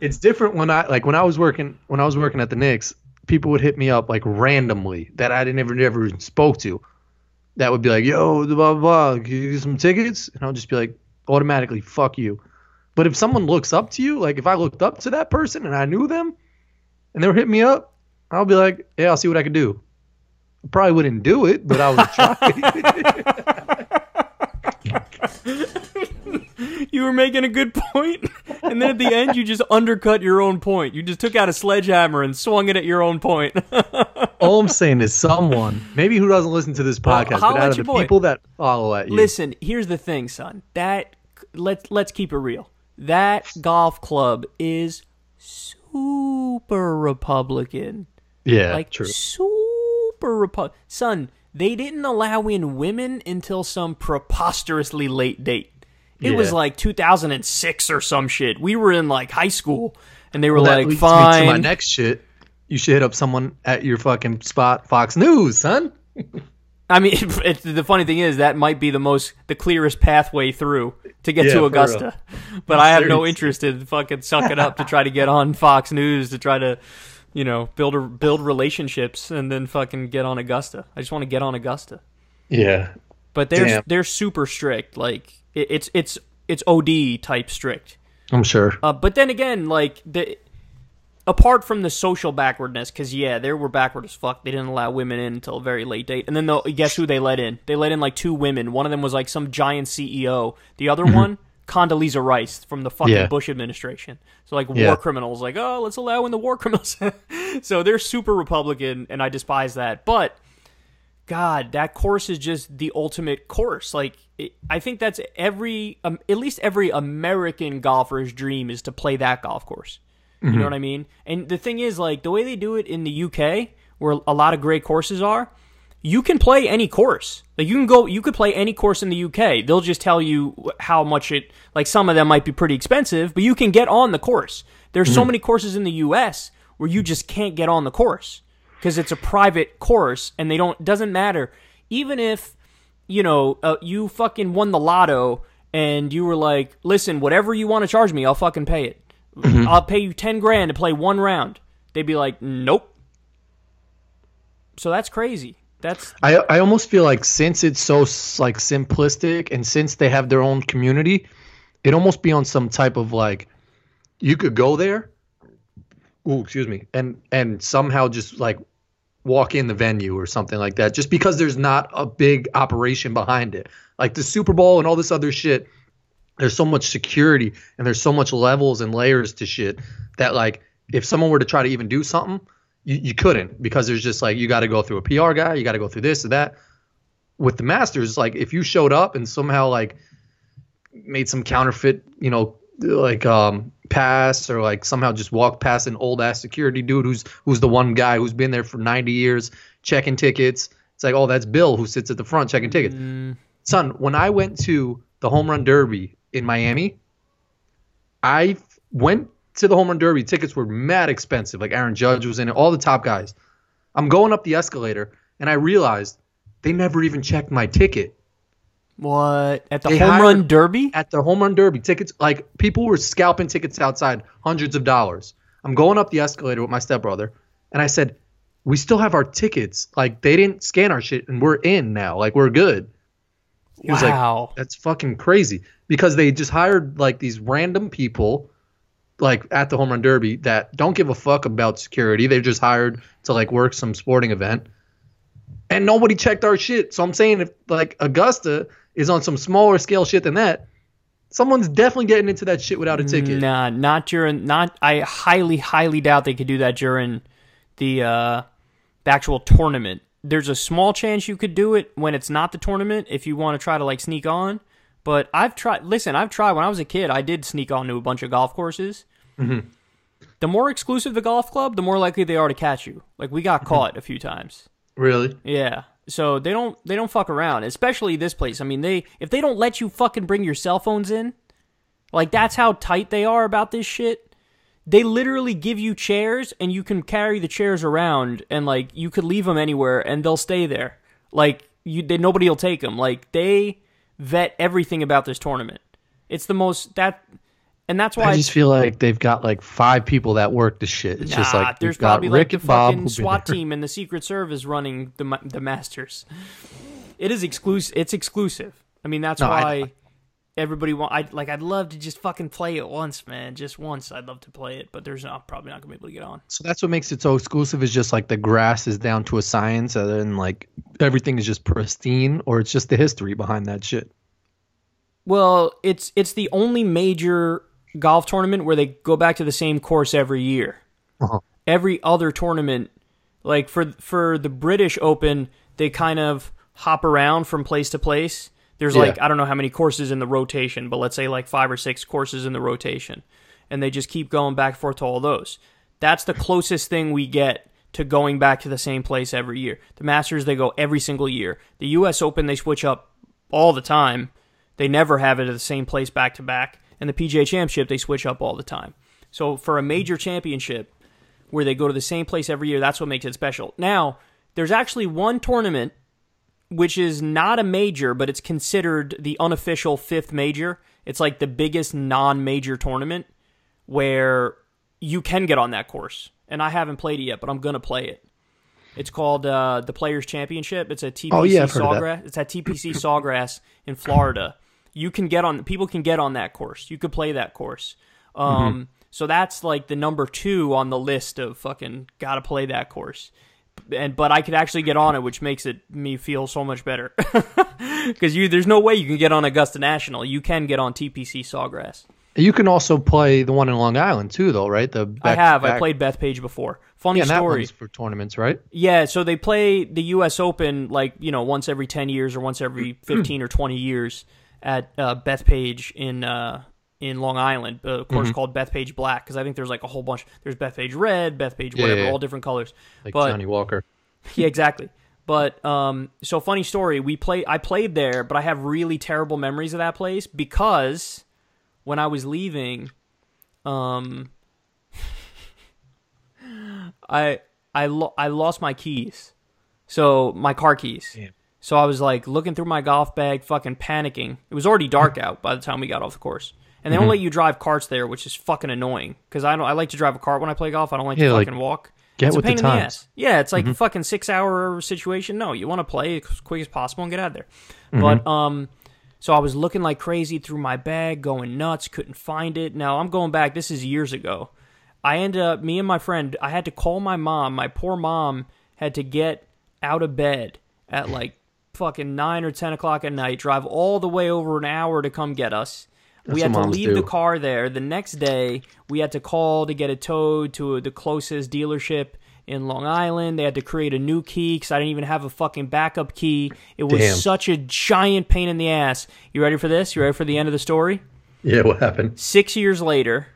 It's different when I was working at the Knicks. People would hit me up like randomly that I never even spoke to. That would be like, yo, blah blah blah, can you get some tickets? And I'll just be like, automatically, fuck you. But if someone looks up to you, like if I looked up to that person and I knew them, and they were hitting me up, I'll be like, yeah, I'll see what I can do. I probably wouldn't do it, but I would try. You were making a good point, and then at the end, you just undercut your own point. You just took out a sledgehammer and swung it at your own point. All I'm saying is someone, maybe who doesn't listen to this podcast, but out of the people that follow at you. Listen, here's the thing, son. Let's keep it real. That golf club is super Republican. Yeah, like, true. Super Republican. Son, they didn't allow in women until some preposterously late date. It was like 2006 or some shit. We were in like high school, and they were like, fine. To my next shit, you should hit up someone at your fucking spot, Fox News, son. I mean, the funny thing is that might be the clearest pathway through to get to Augusta. But I have no interest in fucking sucking up to try to get on Fox News to try to, build relationships and then fucking get on Augusta. I just want to get on Augusta. Yeah. But they're super strict. Like it's OD type strict. I'm sure. But then again, like apart from the social backwardness, because they were backward as fuck. They didn't allow women in until a very late date. And then guess who they let in? They let in like 2 women. One of them was like some giant CEO. The other one, Condoleezza Rice from the fucking Bush administration. So like war criminals, like, oh, let's allow in the war criminals. So they're super Republican, and I despise that. But God, that course is just the ultimate course. Like, I think that's at least every American golfer's dream is to play that golf course. You know what I mean? And the thing is, like, the way they do it in the UK, where a lot of great courses are, you can play any course. Like, you could play any course in the UK. They'll just tell you how much like, some of them might be pretty expensive, but you can get on the course. There's so many courses in the US where you just can't get on the course because it's a private course, and doesn't matter. Even if, you fucking won the lotto and you were like, listen, whatever you want to charge me, I'll fucking pay it. I'll pay you $10,000 to play 1 round. They'd be like, nope. So that's crazy. I almost feel like since it's so like simplistic and since they have their own community, it almost be on some type of like, you could go there, and somehow just like walk in the venue or something like that, just because there's not a big operation behind it. Like the Super Bowl and all this other shit, there's so much security and there's so much levels and layers to shit that like if someone were to try to even do something, you couldn't, because there's just like, you got to go through a PR guy, you got to go through this or that. With the Masters, like if you showed up and somehow like made some counterfeit, pass, or like somehow just walked past an old ass security dude who's the one guy who's been there for 90 years checking tickets. It's like, oh, that's Bill who sits at the front checking tickets. Son, when I went to the Home Run Derby in Miami, I went to the Home Run Derby. Tickets were mad expensive. Like Aaron Judge was in it, all the top guys. I'm going up the escalator, and I realized they never even checked my ticket. What? At the home run derby? At the home run derby. Tickets, like, people were scalping tickets outside, hundreds of dollars. I'm going up the escalator with my stepbrother, and I said, we still have our tickets. Like, they didn't scan our shit, and we're in now. Like, we're good. He was like, that's fucking crazy. Because they just hired, like, these random people, like, at the home run derby that don't give a fuck about security. They're just hired to, like, work some sporting event. And nobody checked our shit. So I'm saying if, like, Augusta is on some smaller scale shit than that, someone's definitely getting into that shit without a ticket. Nah, I highly, highly doubt they could do that during the actual tournament. There's a small chance you could do it when it's not the tournament if you want to try to, like, sneak on. But I've tried. When I was a kid, I did sneak on to a bunch of golf courses. Mm-hmm. The more exclusive the golf club, the more likely they are to catch you. Like, we got caught a few times. Really? Yeah. So they don't fuck around, especially this place. I mean, if they don't let you fucking bring your cell phones in, like, that's how tight they are about this shit. They literally give you chairs, and you can carry the chairs around, and, like, you could leave them anywhere, and they'll stay there. Like, nobody will take them. Like, they vet everything about this tournament. It's the most and that's why I just feel like they've got like 5 people that work the shit. It's just like there's probably like the fucking SWAT team and the Secret Service running the Masters. It is exclusive. It's exclusive. I mean, that's why everybody I'd love to just fucking play it once, man. Just once, I'd love to play it, but probably not gonna be able to get on. So that's what makes it so exclusive. Is just like the grass is down to a science, and then like everything is just pristine, or it's just the history behind that shit. Well, it's the only major golf tournament where they go back to the same course every year. Uh-huh. Every other tournament, like for the British Open, they kind of hop around from place to place. There's like, I don't know how many courses in the rotation, but let's say like 5 or 6 courses in the rotation. And they just keep going back and forth to all those. That's the closest thing we get to going back to the same place every year. The Masters, they go every single year. The U.S. Open, they switch up all the time. They never have it at the same place back to back. And the PGA Championship, they switch up all the time. So for a major championship where they go to the same place every year, that's what makes it special. Now, there's actually one tournament which is not a major, but it's considered the unofficial 5th major. It's like the biggest non-major tournament where you can get on that course. And I haven't played it yet, but I'm going to play it. It's called the Players Championship. It's at TPC Sawgrass. It's at TPC Sawgrass in Florida. People can get on that course. You could play that course. So that's like the number 2 on the list of fucking gotta play that course. But I could actually get on it, which makes me feel so much better. Because there's no way you can get on Augusta National. You can get on TPC Sawgrass. You can also play the one in Long Island too, though, right? I played Bethpage before. Funny story. That one's for tournaments, right? Yeah, so they play the U.S. Open like once every 10 years or once every 15 or 20 years at Bethpage in Long Island, a course called Bethpage Black, because I think there's like a whole bunch. There's Bethpage Red, Bethpage whatever, all different colors. Like Johnny Walker. Yeah, exactly. But so funny story. I played there, but I have really terrible memories of that place because when I was leaving, I lost my keys, so my car keys. Damn. So I was like looking through my golf bag, fucking panicking. It was already dark out by the time we got off the course. And they don't let you drive carts there, which is fucking annoying. Because I like to drive a cart when I play golf. I don't like to fucking walk. It's with a pain in the ass. Yeah, it's like a fucking 6-hour situation. No, you want to play as quick as possible and get out of there. But so I was looking like crazy through my bag, going nuts, couldn't find it. Now I'm going back. This is years ago. I ended up, me and my friend, I had to call my mom. My poor mom had to get out of bed at like fucking 9 or 10 o'clock at night, drive all the way over an hour to come get us. We had to leave the car there. The next day, we had to call to get it towed to the closest dealership in Long Island. They had to create a new key because I didn't even have a fucking backup key. It was such a giant pain in the ass. You ready for this? You ready for the end of the story? Yeah, what happened? 6 years later,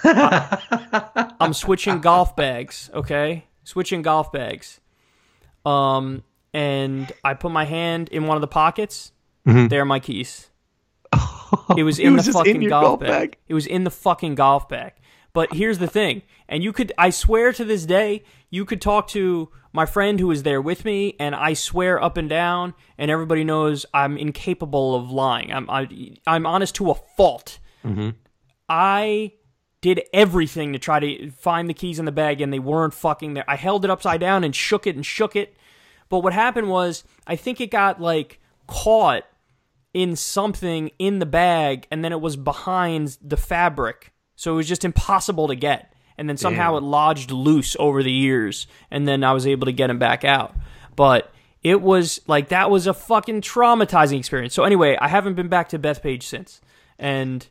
I'm switching golf bags, okay? Switching golf bags. And I put my hand in one of the pockets. There are my keys. It was in the fucking golf bag. It was in the fucking golf bag. But here's the thing, and I swear to this day, you could talk to my friend who was there with me, and I swear up and down, and everybody knows I'm incapable of lying. I'm honest to a fault. Mm-hmm. I did everything to try to find the keys in the bag, and they weren't fucking there. I held it upside down and shook it. But what happened was, I think it got, like, caught in something in the bag, and then it was behind the fabric. So it was just impossible to get. And then somehow it lodged loose over the years, and then I was able to get him back out. But it was, like, that was a fucking traumatizing experience. So anyway, I haven't been back to Bethpage since. And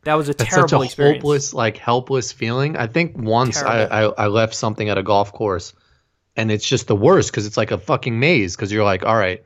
that was a terrible experience. Hopeless, like, helpless feeling. I think once I left something at a golf course, and it's just the worst because it's like a fucking maze because you're like, all right,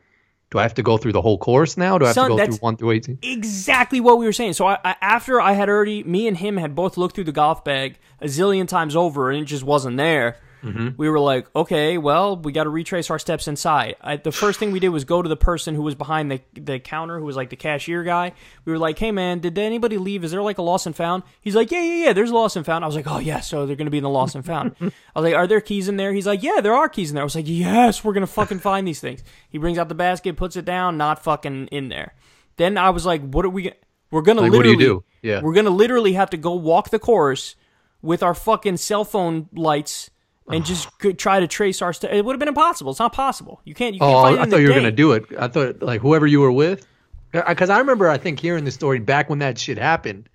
do I have to go through the whole course now? Do I have to go through 1 through 18? Exactly what we were saying. So after I had already, me and him had both looked through the golf bag a zillion times over and it just wasn't there. Mm-hmm. We were like, okay, well, we got to retrace our steps inside. The first thing we did was go to the person who was behind the counter, who was like the cashier guy. We were like, hey, man, did anybody leave? Is there like a lost and found? He's like, yeah, there's a lost and found. I was like, oh, yeah, so they're going to be in the lost and found. I was like, are there keys in there? He's like, yeah, there are keys in there. I was like, yes, we're going to fucking find these things. He brings out the basket, puts it down, not fucking in there. Then I was like, what are we we're going to like, literally, what do you do? Yeah. We're going to literally have to go walk the course with our fucking cell phone lights and just try to trace our stuff. It would have been impossible. It's not possible. You can't find it I thought you were going to do it. I thought, like, whoever you were with. Because I remember, I think, hearing the story back when that shit happened.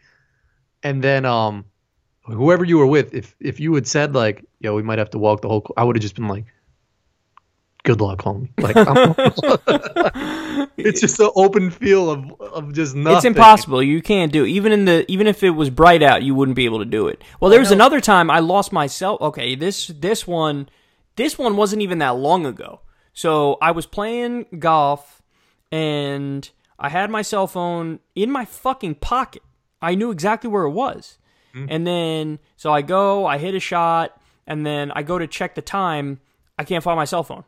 And then whoever you were with, if you had said, like, yo, we might have to walk the whole... I would have just been like, good luck, homie. Like, it's just an open field of just nothing. It's impossible. You can't do it. Even if it was bright out, you wouldn't be able to do it. Well, there was another time I lost my cell. Okay, this one wasn't even that long ago. So I was playing golf and I had my cell phone in my fucking pocket. I knew exactly where it was. Mm-hmm. And then so I hit a shot, and then I go to check the time. I can't find my cell phone.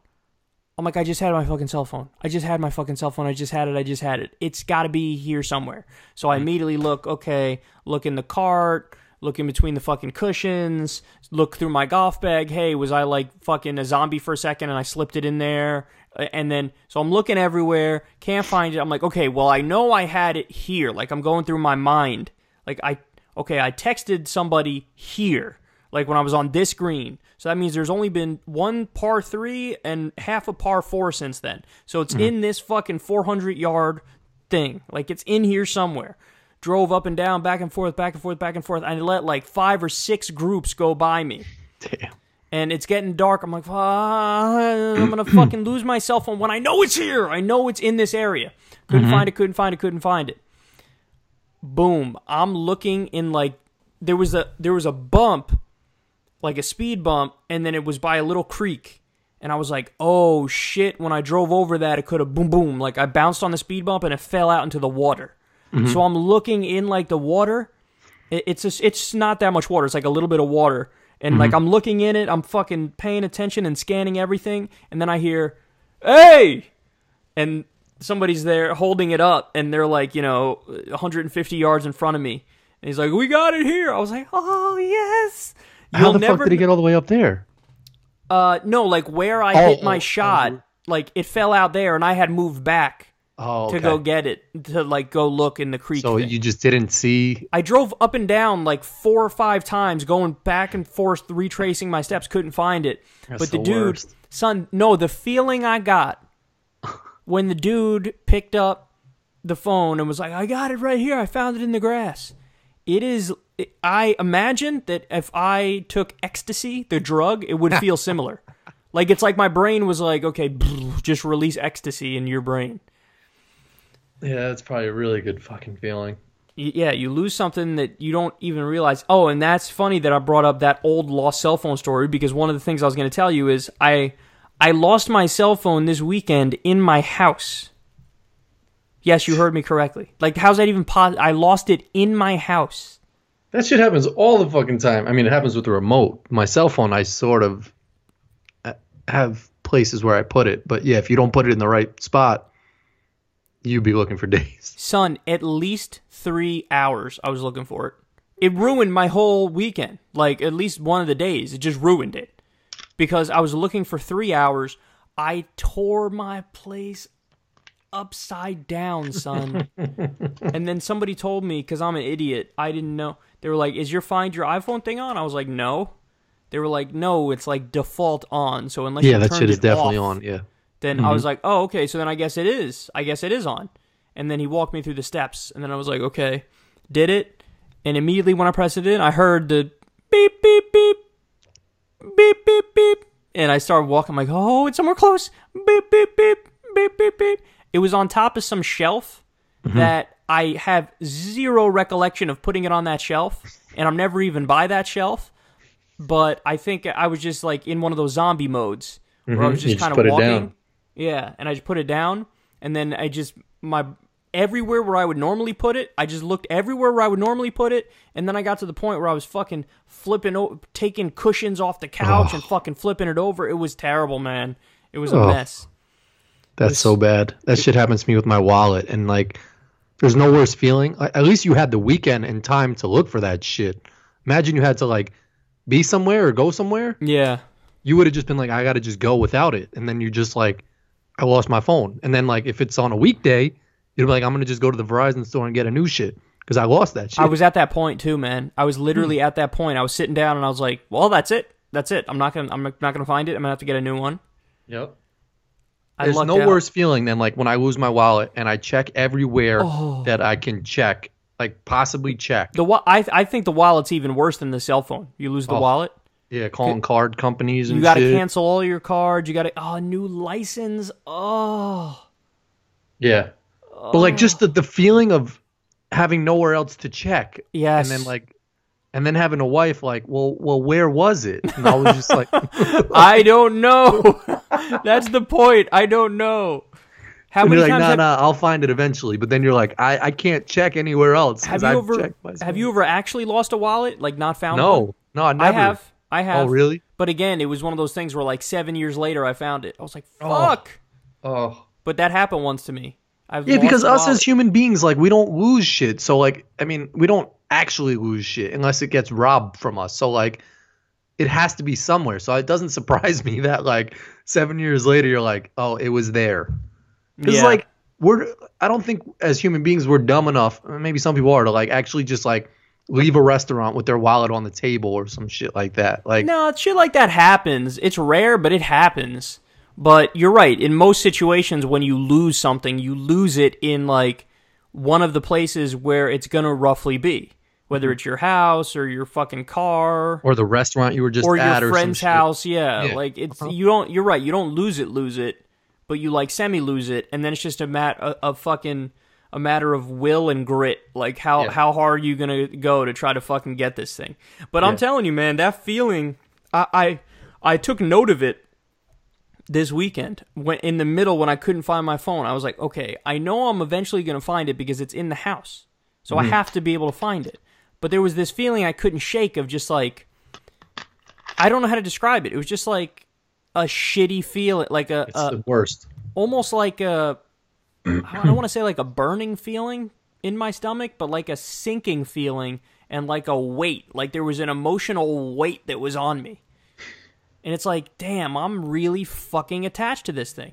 I'm like, I just had my fucking cell phone. I just had it. It's got to be here somewhere. So I immediately look in the cart, look in between the fucking cushions, look through my golf bag. Hey, was I like fucking a zombie for a second and I slipped it in there? And then, so I'm looking everywhere, can't find it. I'm like, okay, well, I know I had it here. Like, I'm going through my mind. Like, I texted somebody here, like when I was on this green. So that means there's only been one par 3 and half a par 4 since then. So it's in this fucking 400-yard thing. Like, it's in here somewhere. Drove up and down, back and forth. I let like 5 or 6 groups go by me. Damn. And it's getting dark. I'm like, I'm going to fucking lose my cell phone when I know it's here. I know it's in this area. Couldn't find it. Boom. I'm looking in, like, there was a bump, like a speed bump, and then it was by a little creek. And I was like, oh shit, when I drove over that, it could have boom, boom. Like, I bounced on the speed bump and it fell out into the water. Mm-hmm. So I'm looking in, like, the water. It's not that much water. It's like a little bit of water. And, like, I'm looking in it. I'm fucking paying attention and scanning everything. And then I hear, hey! And somebody's there holding it up. And they're, like, 150 yards in front of me. And he's like, we got it here. I was like, oh, yes. How the fuck did he get all the way up there? No, like, where I hit my shot, like, it fell out there. And I had moved back. To go get it, to like go look in the creek. So you just didn't see? I drove up and down like 4 or 5 times, going back and forth, retracing my steps, couldn't find it. But the dude, worst. Son, no, the feeling I got when the dude picked up the phone and was like, I got it right here, I found it in the grass. I imagine that if I took ecstasy, the drug, it would feel similar. Like, it's like my brain was like, okay, just release ecstasy in your brain. Yeah, that's probably a really good fucking feeling. Yeah, you lose something that you don't even realize. Oh, and that's funny that I brought up that old lost cell phone story, because one of the things I was going to tell you is I lost my cell phone this weekend in my house. Yes, you heard me correctly. Like, how's that even possible? I lost it in my house. That shit happens all the fucking time. I mean, it happens with the remote. My cell phone, I sort of have places where I put it. But yeah, if you don't put it in the right spot, you'd be looking for days. Son, at least 3 hours I was looking for it. it ruined my whole weekend. Like, at least one of the days, it just ruined it. Because I was looking for 3 hours. I tore my place upside down, son. And then somebody told me, because I'm an idiot, I didn't know. They were like, is your Find Your iPhone thing on? I was like, no. They were like, no, it's like default on. So unless you that turned shit is it definitely off, on. Yeah. then I was like, oh, okay, so then I guess it is. I guess it is on. And then he walked me through the steps, and then I was like, okay, did it. And immediately when I pressed it in, I heard the beep, beep, beep, beep, beep, beep. And I started walking, I'm like, oh, it's somewhere close. Beep, beep, beep, beep, beep, beep. It was on top of some shelf that I have zero recollection of putting it on that shelf, and I'm never even by that shelf. But I think I was just like in one of those zombie modes where I was just kind of walking. Yeah, and I just put it down, and then I just, everywhere where I would normally put it, I just looked everywhere where I would normally put it, and then I got to the point where I was fucking taking cushions off the couch and fucking flipping it over. It was terrible, man. It was a mess. That's so bad. That shit happens to me with my wallet, and like, there's no worse feeling. At least you had the weekend and time to look for that shit. Imagine you had to like be somewhere or go somewhere. Yeah. You would have just been like, I got to just go without it. And then you're just like, I lost my phone. And then like, if it's on a weekday, you'd be like, I'm going to just go to the Verizon store and get a new shit because I lost that shit. I was at that point too, man. I was literally at that point. I was sitting down and I was like, well, that's it. That's it. I'm not going to find it. I'm going to have to get a new one. Yep. There's no worse feeling than like when I lose my wallet and I check everywhere that I can check, like possibly check. I think the wallet's even worse than the cell phone. You lose the wallet. Yeah, calling card companies and you got to cancel all your cards. You got to new license. Yeah. But like just the feeling of having nowhere else to check. Yes. And then having a wife like, well, where was it? And I was just like, I don't know. That's the point. I don't know. How and many you're like, times? I'll find it eventually. But then you're like, I can't check anywhere else. Have you ever actually lost a wallet? Like not found one? No, I never. I have. Oh, really? But again, it was one of those things where like 7 years later I found it. I was like, fuck. Oh. But that happened once to me. Yeah, because us as human beings, like, we don't lose shit. So, like, I mean, we don't actually lose shit unless it gets robbed from us. So, like, it has to be somewhere. So it doesn't surprise me that, like, 7 years later, you're like, oh, it was there. Because, like, I don't think as human beings we're dumb enough, maybe some people are, to, like, actually just, like, leave a restaurant with their wallet on the table or some shit like that. Like, no, shit like that happens. It's rare, but it happens. But you're right. In most situations, when you lose something, you lose it in, like, one of the places where it's going to roughly be. Whether it's your house or your fucking car. Or the restaurant you were just at. Or your friend's house, yeah. Like, it's you're right. You don't lose it, but you, like, semi-lose it. And then it's just a matter of will and grit. Like, how hard are you going to go to try to fucking get this thing? But I'm telling you, man, that feeling, I took note of it this weekend, when in the middle when I couldn't find my phone. I was like, okay, I know I'm eventually going to find it because it's in the house. So I have to be able to find it. But there was this feeling I couldn't shake of just like, I don't know how to describe it. It was just like a shitty feeling, like it's the worst. Almost like I don't want to say like a burning feeling in my stomach, but like a sinking feeling and like a weight. Like there was an emotional weight that was on me. And it's like, damn, I'm really fucking attached to this thing.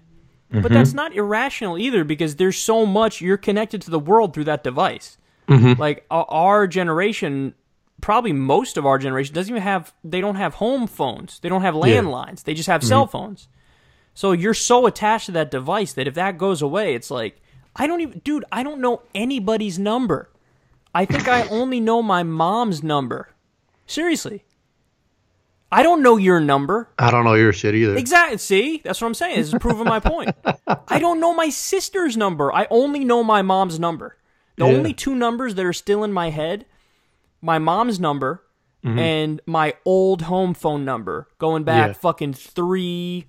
But that's not irrational either, because there's so much, you're connected to the world through that device. Like our generation, probably most of our generation, they don't have home phones. They don't have landlines. They just have cell phones. So you're so attached to that device that if that goes away, it's like, I don't know anybody's number. I think I only know my mom's number. Seriously. I don't know your number. I don't know your shit either. Exactly. See? That's what I'm saying. This is proving my point. I don't know my sister's number. I only know my mom's number. The only two numbers that are still in my head, my mom's number and my old home phone number, going back fucking 3,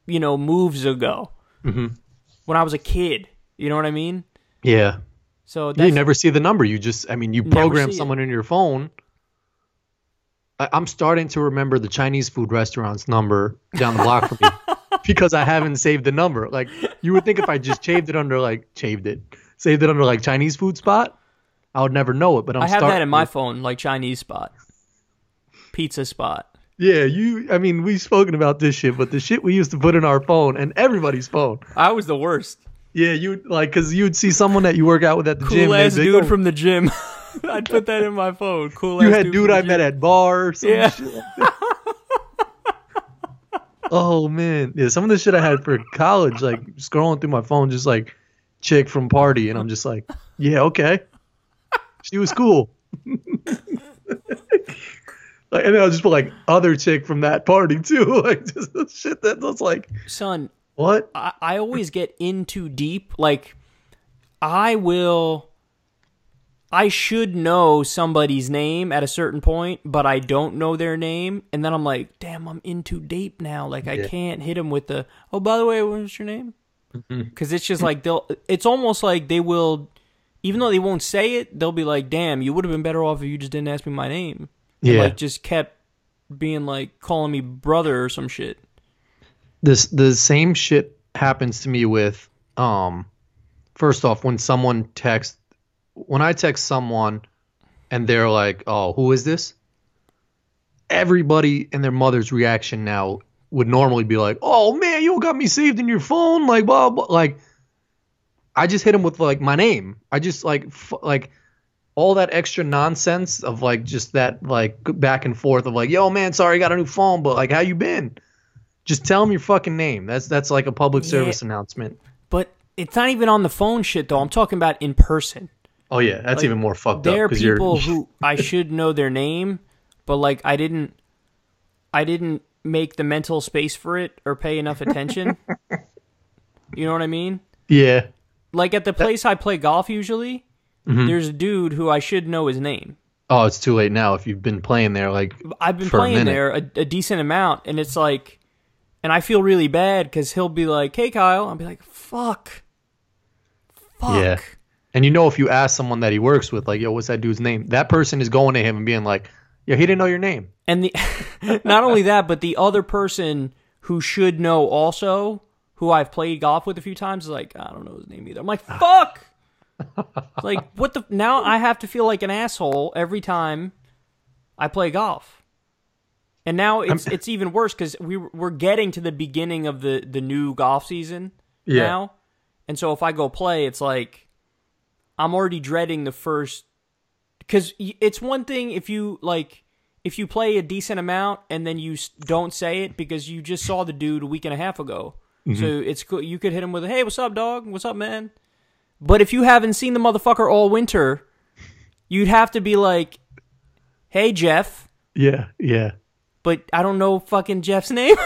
moves ago. When I was a kid. You know what I mean? Yeah. So you never see the number. You just, you program someone in your phone. I'm starting to remember the Chinese food restaurant's number down the block from me because I haven't saved the number. Like, you would think if I just saved it under like Chinese food spot, I would never know it. But I have that in my phone, like Chinese spot, pizza spot. Yeah, I mean, we've spoken about this shit, but the shit we used to put in our phone and everybody's phone. I was the worst. Yeah, because you'd see someone that you work out with at the gym. Cool ass dude from the gym. I'd put that in my phone. Cool ass dude. You had dude I met at bar or some shit like that. Oh, man. Yeah, some of the shit I had for college, like, scrolling through my phone, just like, chick from party, and I'm just like, yeah, okay. She was cool. Like, and then I'll just put like other chick from that party too, like just shit that's like, son, what? I always get in too deep. Like, I should know somebody's name at a certain point, but I don't know their name, and then I'm like, damn, I'm in too deep now. Like, I can't hit them with the, oh, by the way, what's your name? Because it's just like it's almost like they will, even though they won't say it, they'll be like, damn, you would have been better off if you just didn't ask me my name. Yeah. Like, just kept being like, calling me brother or some shit. The same shit happens to me with, first off, when I text someone and they're like, oh, who is this? Everybody and their mother's reaction now would normally be like, oh man, you got me saved in your phone. Like, blah, blah. Like, I just hit them with like my name. I just like all that extra nonsense of like just that like back and forth of like, yo man, sorry I got a new phone, but like, how you been? Just tell them your fucking name. That's like a public service announcement. But it's not even on the phone shit though. I'm talking about in person. Oh yeah, that's like, even more fucked up. There are people who I should know their name, but like I didn't make the mental space for it or pay enough attention. You know what I mean? Yeah. Like at the place I play golf usually, there's a dude who I should know his name. Oh, it's too late now if you've been playing there like I've been playing there a decent amount, and it's like, and I feel really bad because he'll be like, hey Kyle, I'll be like, fuck. Yeah. And you know, if you ask someone that he works with, like, yo, what's that dude's name? That person is going to him and being like, yo, he didn't know your name. And not only that, but the other person who should know also, who I've played golf with a few times, is like, I don't know his name either. I'm like, fuck! Like, what the... Now I have to feel like an asshole every time I play golf. And now it's even worse because we're getting to the beginning of the new golf season now. And so if I go play, it's like, I'm already dreading the first... Because it's one thing if you play a decent amount and then you don't say it because you just saw the dude a week and a half ago. So it's cool. You could hit him with a, hey, what's up, dog? What's up, man? But if you haven't seen the motherfucker all winter, you'd have to be like, hey, Jeff. Yeah, yeah. But I don't know fucking Jeff's name.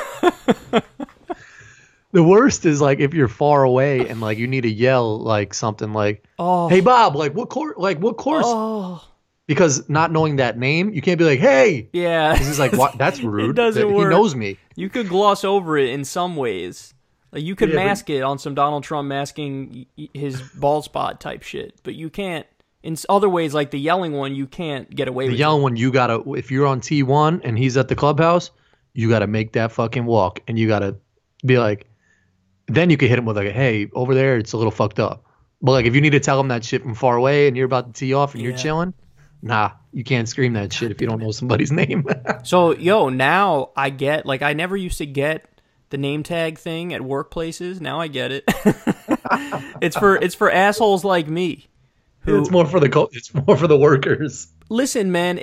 The worst is like if you're far away and like you need to yell like something like, hey, Bob, like what course? Oh. Because not knowing that name, you can't be like, hey. Yeah. Because he's like, what? That's rude. It doesn't work. He knows me. You could gloss over it in some ways. Like you could mask it on some Donald Trump masking his bald spot type shit. But you can't, in other ways, like the yelling one, you can't get away with it. The yelling one, you got to, if you're on T1 and he's at the clubhouse, you got to make that fucking walk. And you got to be like, then you could hit him with like, hey, over there, it's a little fucked up. But like if you need to tell him that shit from far away and you're about to tee off and you're chilling, nah, you can't scream that shit if you don't know somebody's name. So, now I get, like, I never used to get the name tag thing at workplaces. Now I get it. It's for assholes like me. It's more for the workers. Listen, man,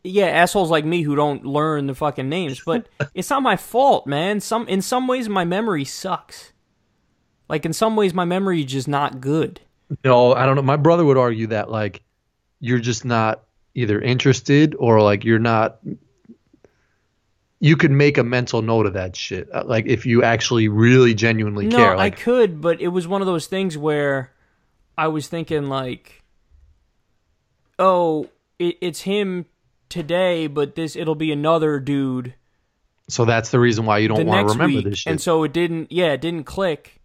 assholes like me who don't learn the fucking names, but it's not my fault, man. In some ways my memory sucks. Like in some ways my memory is just not good. No, I don't know. My brother would argue that like you're just not either interested or like you're not. You could make a mental note of that shit. Like if you actually really genuinely care. Like, I could, but it was one of those things where I was thinking like, oh, it's him today, but it'll be another dude. So that's the reason why you don't want to remember this shit. And so it didn't click.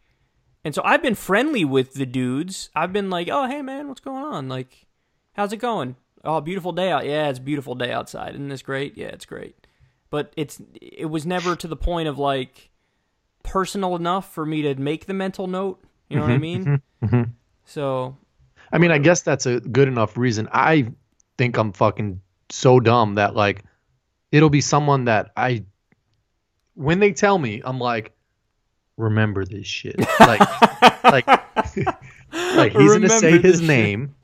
And so I've been friendly with the dudes. I've been like, oh, hey man, what's going on? Like, how's it going? Oh, beautiful day out. Yeah, it's a beautiful day outside. Isn't this great? Yeah, it's great. But it was never to the point of like personal enough for me to make the mental note. You know what I mean? So I mean, I guess that's a good enough reason. I think I'm fucking so dumb that like it'll be someone that when they tell me, I'm like, remember this shit. Like like he's gonna say his name.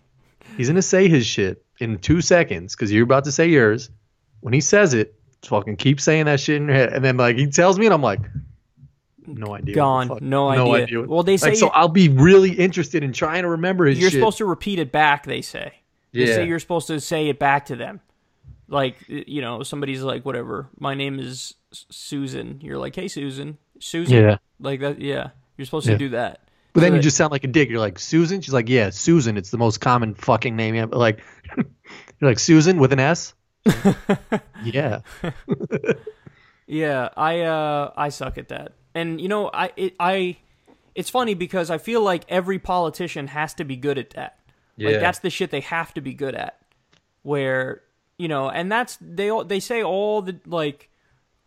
He's gonna say his shit in 2 seconds because you're about to say yours. When he says it, just fucking keep saying that shit in your head, and then like he tells me, and I'm like, no idea. Gone. No idea. Well, they say like, so I'll be really interested in trying to remember his shit. You're supposed to repeat it back. They say. They say you're supposed to say it back to them. Like, you know, somebody's like, whatever, my name is Susan. You're like, hey, Susan. Yeah. Like that. Yeah. You're supposed to do that. But then you just sound like a dick. You're like, Susan? She's like, yeah, Susan. It's the most common fucking name ever. Like, you're like, Susan with an S? Yeah. Yeah, I suck at that. And, you know, it's funny because I feel like every politician has to be good at that. Yeah. Like, that's the shit they have to be good at. Where, you know, and that's, they say all the, like,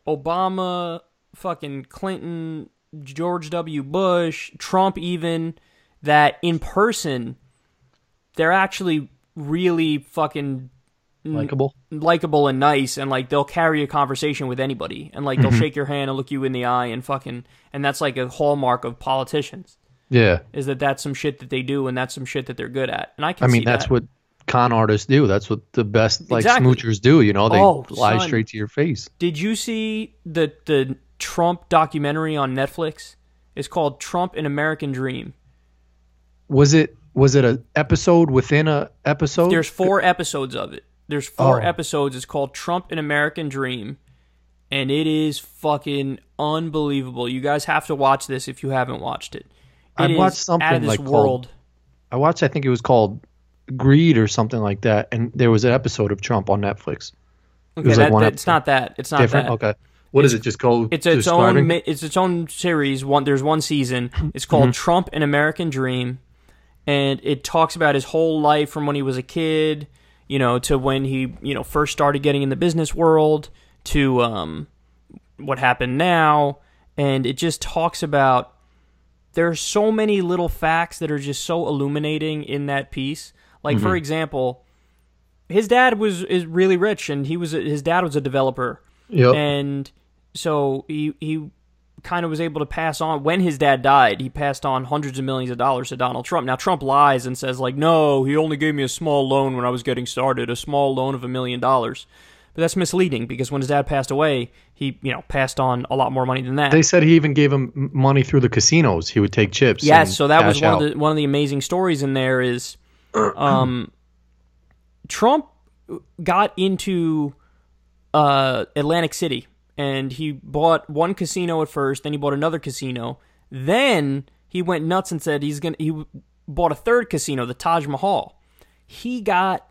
Obama, fucking Clinton, George W. Bush, Trump even, that in person, they're actually really fucking likable and nice, and like they'll carry a conversation with anybody, and like they'll shake your hand and look you in the eye and fucking, and that's like a hallmark of politicians. Yeah, is that's some shit that they do, and that's some shit that they're good at. And I mean, that's what con artists do. That's what the best like smoochers do. You know, they lie straight to your face. Did you see the Trump documentary on Netflix? It's called Trump: An American Dream. Was it an episode within a episode? There's 4 episodes of it. There's 4 episodes. It's called Trump: An American Dream, and it is fucking unbelievable. You guys have to watch this if you haven't watched it. I watched something out of this world. I watched, I think it was called Greed or something like that, and there was an episode of Trump on Netflix. Okay, it's not that. It's not different. That. Okay. What is it? Just called? It's its own. It's its own series. There's one season. It's called Trump: An American Dream, and it talks about his whole life from when he was a kid, you know, to when he, you know, first started getting in the business world, to what happened now, and it just talks about. There are so many little facts that are just so illuminating in that piece. Like for example, his dad is really rich, and his dad was a developer. Yep. And so he kind of was able to pass on, when his dad died, he passed on hundreds of millions of dollars to Donald Trump. Now, Trump lies and says, like, no, he only gave me a small loan when I was getting started, a small loan of $1 million. But that's misleading, because when his dad passed away, he, you know, passed on a lot more money than that. They said he even gave him money through the casinos. He would take chips. Yes, so that was one of the amazing stories in there is Trump got into Atlantic City, and he bought one casino at first, then he bought another casino, then he went nuts and said he bought a third casino, the Taj Mahal. He got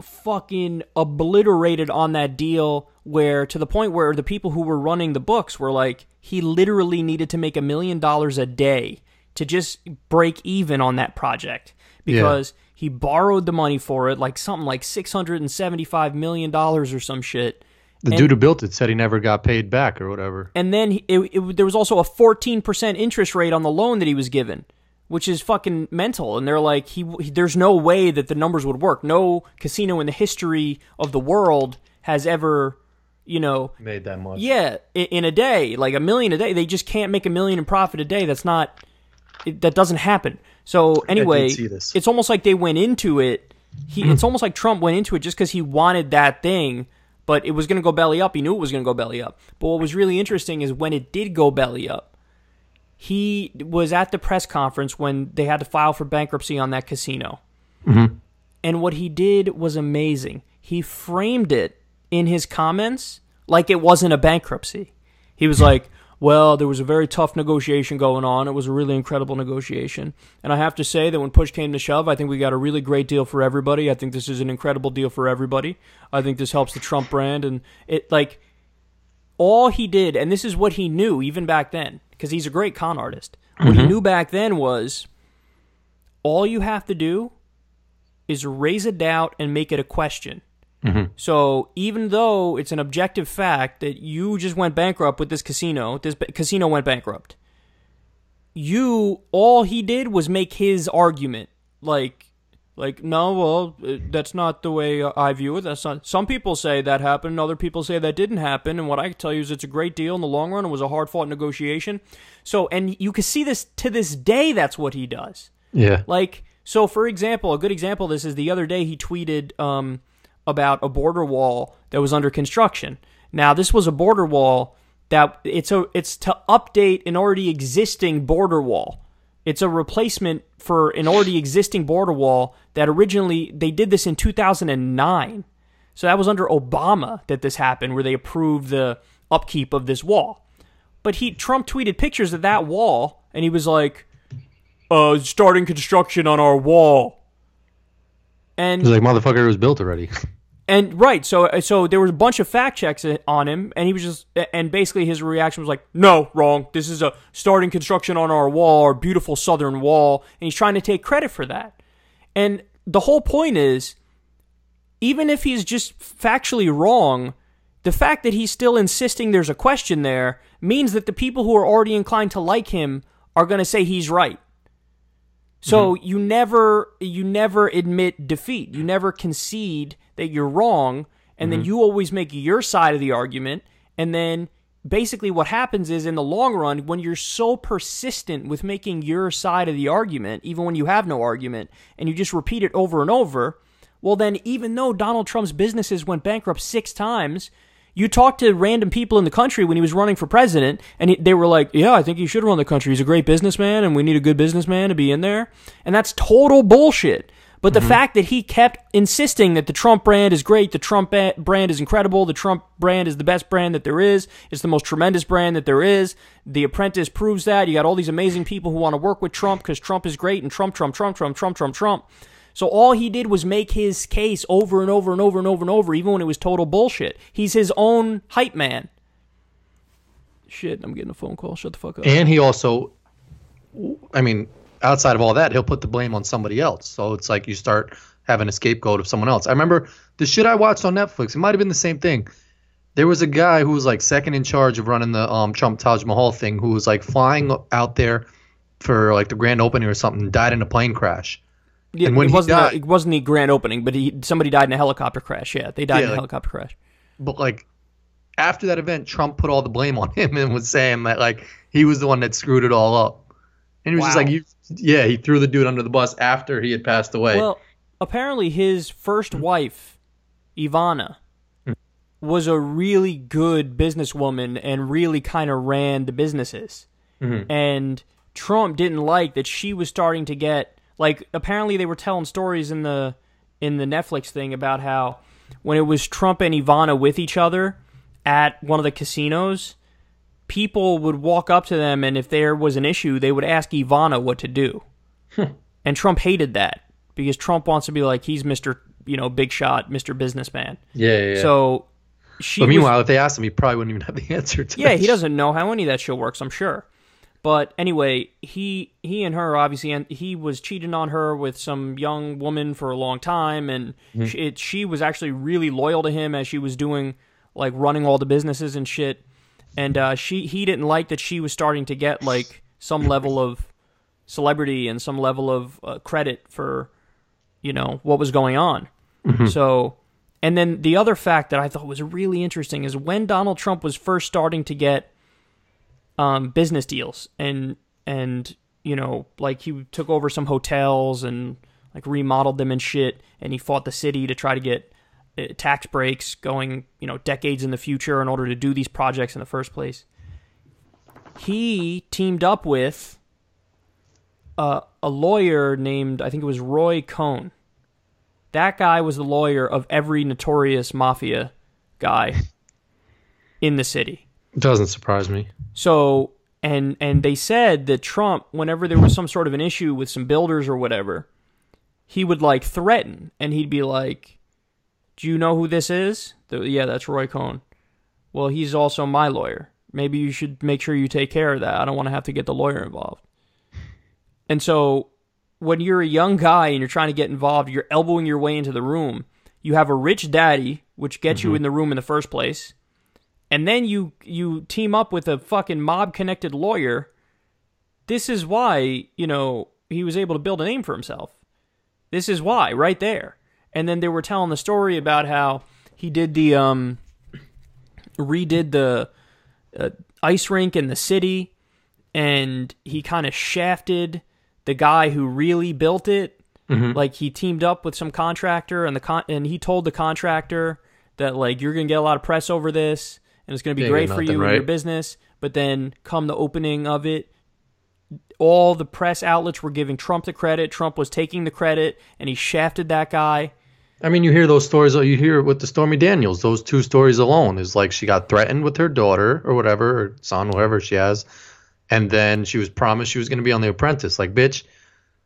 fucking obliterated on that deal, where to the point where the people who were running the books were like, he literally needed to make $1 million a day to just break even on that project, because he borrowed the money for it, like something like $675 million or some shit. The dude who built it said he never got paid back or whatever. And then there was also a 14% interest rate on the loan that he was given, which is fucking mental. And they're like, there's no way that the numbers would work. No casino in the history of the world has ever, you know, made that much. Yeah, in a day, like $1 million a day. They just can't make $1 million in profit a day. That doesn't happen. So anyway, it's almost like they went into it. It's almost like Trump went into it just because he wanted that thing, but it was going to go belly up. He knew it was going to go belly up. But what was really interesting is when it did go belly up, he was at the press conference when they had to file for bankruptcy on that casino. Mm-hmm. And what he did was amazing. He framed it in his comments like it wasn't a bankruptcy. He was like, well, there was a very tough negotiation going on. It was a really incredible negotiation. And I have to say that when push came to shove, I think we got a really great deal for everybody. I think this is an incredible deal for everybody. I think this helps the Trump brand. And it, like, all he did, and this is what he knew even back then, because he's a great con artist. What he knew back then was, all you have to do is raise a doubt and make it a question. Mm-hmm. So even though it's an objective fact that you just went bankrupt with this casino went bankrupt. All he did was make his argument like, no, well, that's not the way I view it. That's not. Some people say that happened, and other people say that didn't happen. And what I can tell you is it's a great deal in the long run. It was a hard-fought negotiation. So, and you can see this to this day. That's what he does. Yeah. Like, so for example, a good example of this is the other day he tweeted about a border wall that was under construction. Now, this was a border wall that it's to update an already existing border wall. It's a replacement for an already existing border wall that originally, they did this in 2009. So that was under Obama that this happened, where they approved the upkeep of this wall. But Trump tweeted pictures of that wall, and he was like, starting construction on our wall. And he's like, motherfucker, it was built already. And right, so there was a bunch of fact checks on him, and he was just, and basically his reaction was like, no, wrong. This is a starting construction on our wall, our beautiful southern wall, and he's trying to take credit for that. And the whole point is, even if he's just factually wrong, the fact that he's still insisting there's a question there means that the people who are already inclined to like him are going to say he's right. So you never admit defeat. You never concede that you're wrong, and then you always make your side of the argument, and then basically what happens is, in the long run, when you're so persistent with making your side of the argument, even when you have no argument, and you just repeat it over and over, well then, even though Donald Trump's businesses went bankrupt 6 times, you talk to random people in the country when he was running for president, and they were like, yeah, I think he should run the country. He's a great businessman, and we need a good businessman to be in there. And that's total bullshit. But the fact that he kept insisting that the Trump brand is great, the Trump brand is incredible, the Trump brand is the best brand that there is, it's the most tremendous brand that there is, The Apprentice proves that, you got all these amazing people who want to work with Trump because Trump is great, and Trump. So all he did was make his case over and over and over and over and over, even when it was total bullshit. He's his own hype man. Shit, I'm getting a phone call. Shut the fuck up. And he also, I mean, outside of all that, he'll put the blame on somebody else. So it's like you start having a scapegoat of someone else. I remember the shit I watched on Netflix. It might have been the same thing. There was a guy who was like second in charge of running the Trump Taj Mahal thing, who was like flying out there for like the grand opening or something, died in a plane crash. Yeah, and when it wasn't the grand opening, but somebody died in a helicopter crash. Yeah, they died in a helicopter crash. But like after that event, Trump put all the blame on him and was saying that like he was the one that screwed it all up. And he was just like, he threw the dude under the bus after he had passed away. Well, apparently his first wife, Ivana, was a really good businesswoman and really kind of ran the businesses. And Trump didn't like that she was starting to get, like, apparently they were telling stories in the Netflix thing about how when it was Trump and Ivana with each other at one of the casinos, people would walk up to them, and if there was an issue, they would ask Ivana what to do. And Trump hated that because Trump wants to be like, he's Mr. Big shot, Mr. Businessman. Yeah. So but meanwhile, if they asked him, he probably wouldn't even have the answer to he doesn't know how any of that shit works, I'm sure. But anyway, he and her, obviously, and he was cheating on her with some young woman for a long time, and she was actually really loyal to him as she was doing, like, running all the businesses and shit. And he didn't like that she was starting to get, like, some level of celebrity and some level of credit for, what was going on. So, and then the other fact that I thought was really interesting is when Donald Trump was first starting to get business deals and like he took over some hotels and like remodeled them and shit, and he fought the city to try to get tax breaks going, decades in the future in order to do these projects in the first place. He teamed up with a lawyer named, I think it was Roy Cohn. That guy was the lawyer of every notorious mafia guy in the city. Doesn't surprise me. So, and they said that Trump, whenever there was some sort of an issue with some builders or whatever, he would like threaten, and he'd be like, do you know who this is? Yeah, that's Roy Cohn. Well, he's also my lawyer. Maybe you should make sure you take care of that. I don't want to have to get the lawyer involved. And so when you're a young guy and you're trying to get involved, you're elbowing your way into the room. You have a rich daddy, which gets you in the room in the first place. And then you team up with a fucking mob-connected lawyer. This is why, he was able to build a name for himself. This is why, right there. And then they were telling the story about how he did the redid the ice rink in the city, and he kind of shafted the guy who really built it. Like, he teamed up with some contractor, and he told the contractor that, like, you're going to get a lot of press over this, and it's going to be great for you and your business. But then come the opening of it, all the press outlets were giving Trump the credit. Trump was taking the credit, and he shafted that guy. I mean, you hear those stories. You hear with the Stormy Daniels. Those two stories alone is like she got threatened with her daughter or whatever, or son, whatever she has, and then she was promised she was going to be on The Apprentice. Like, bitch,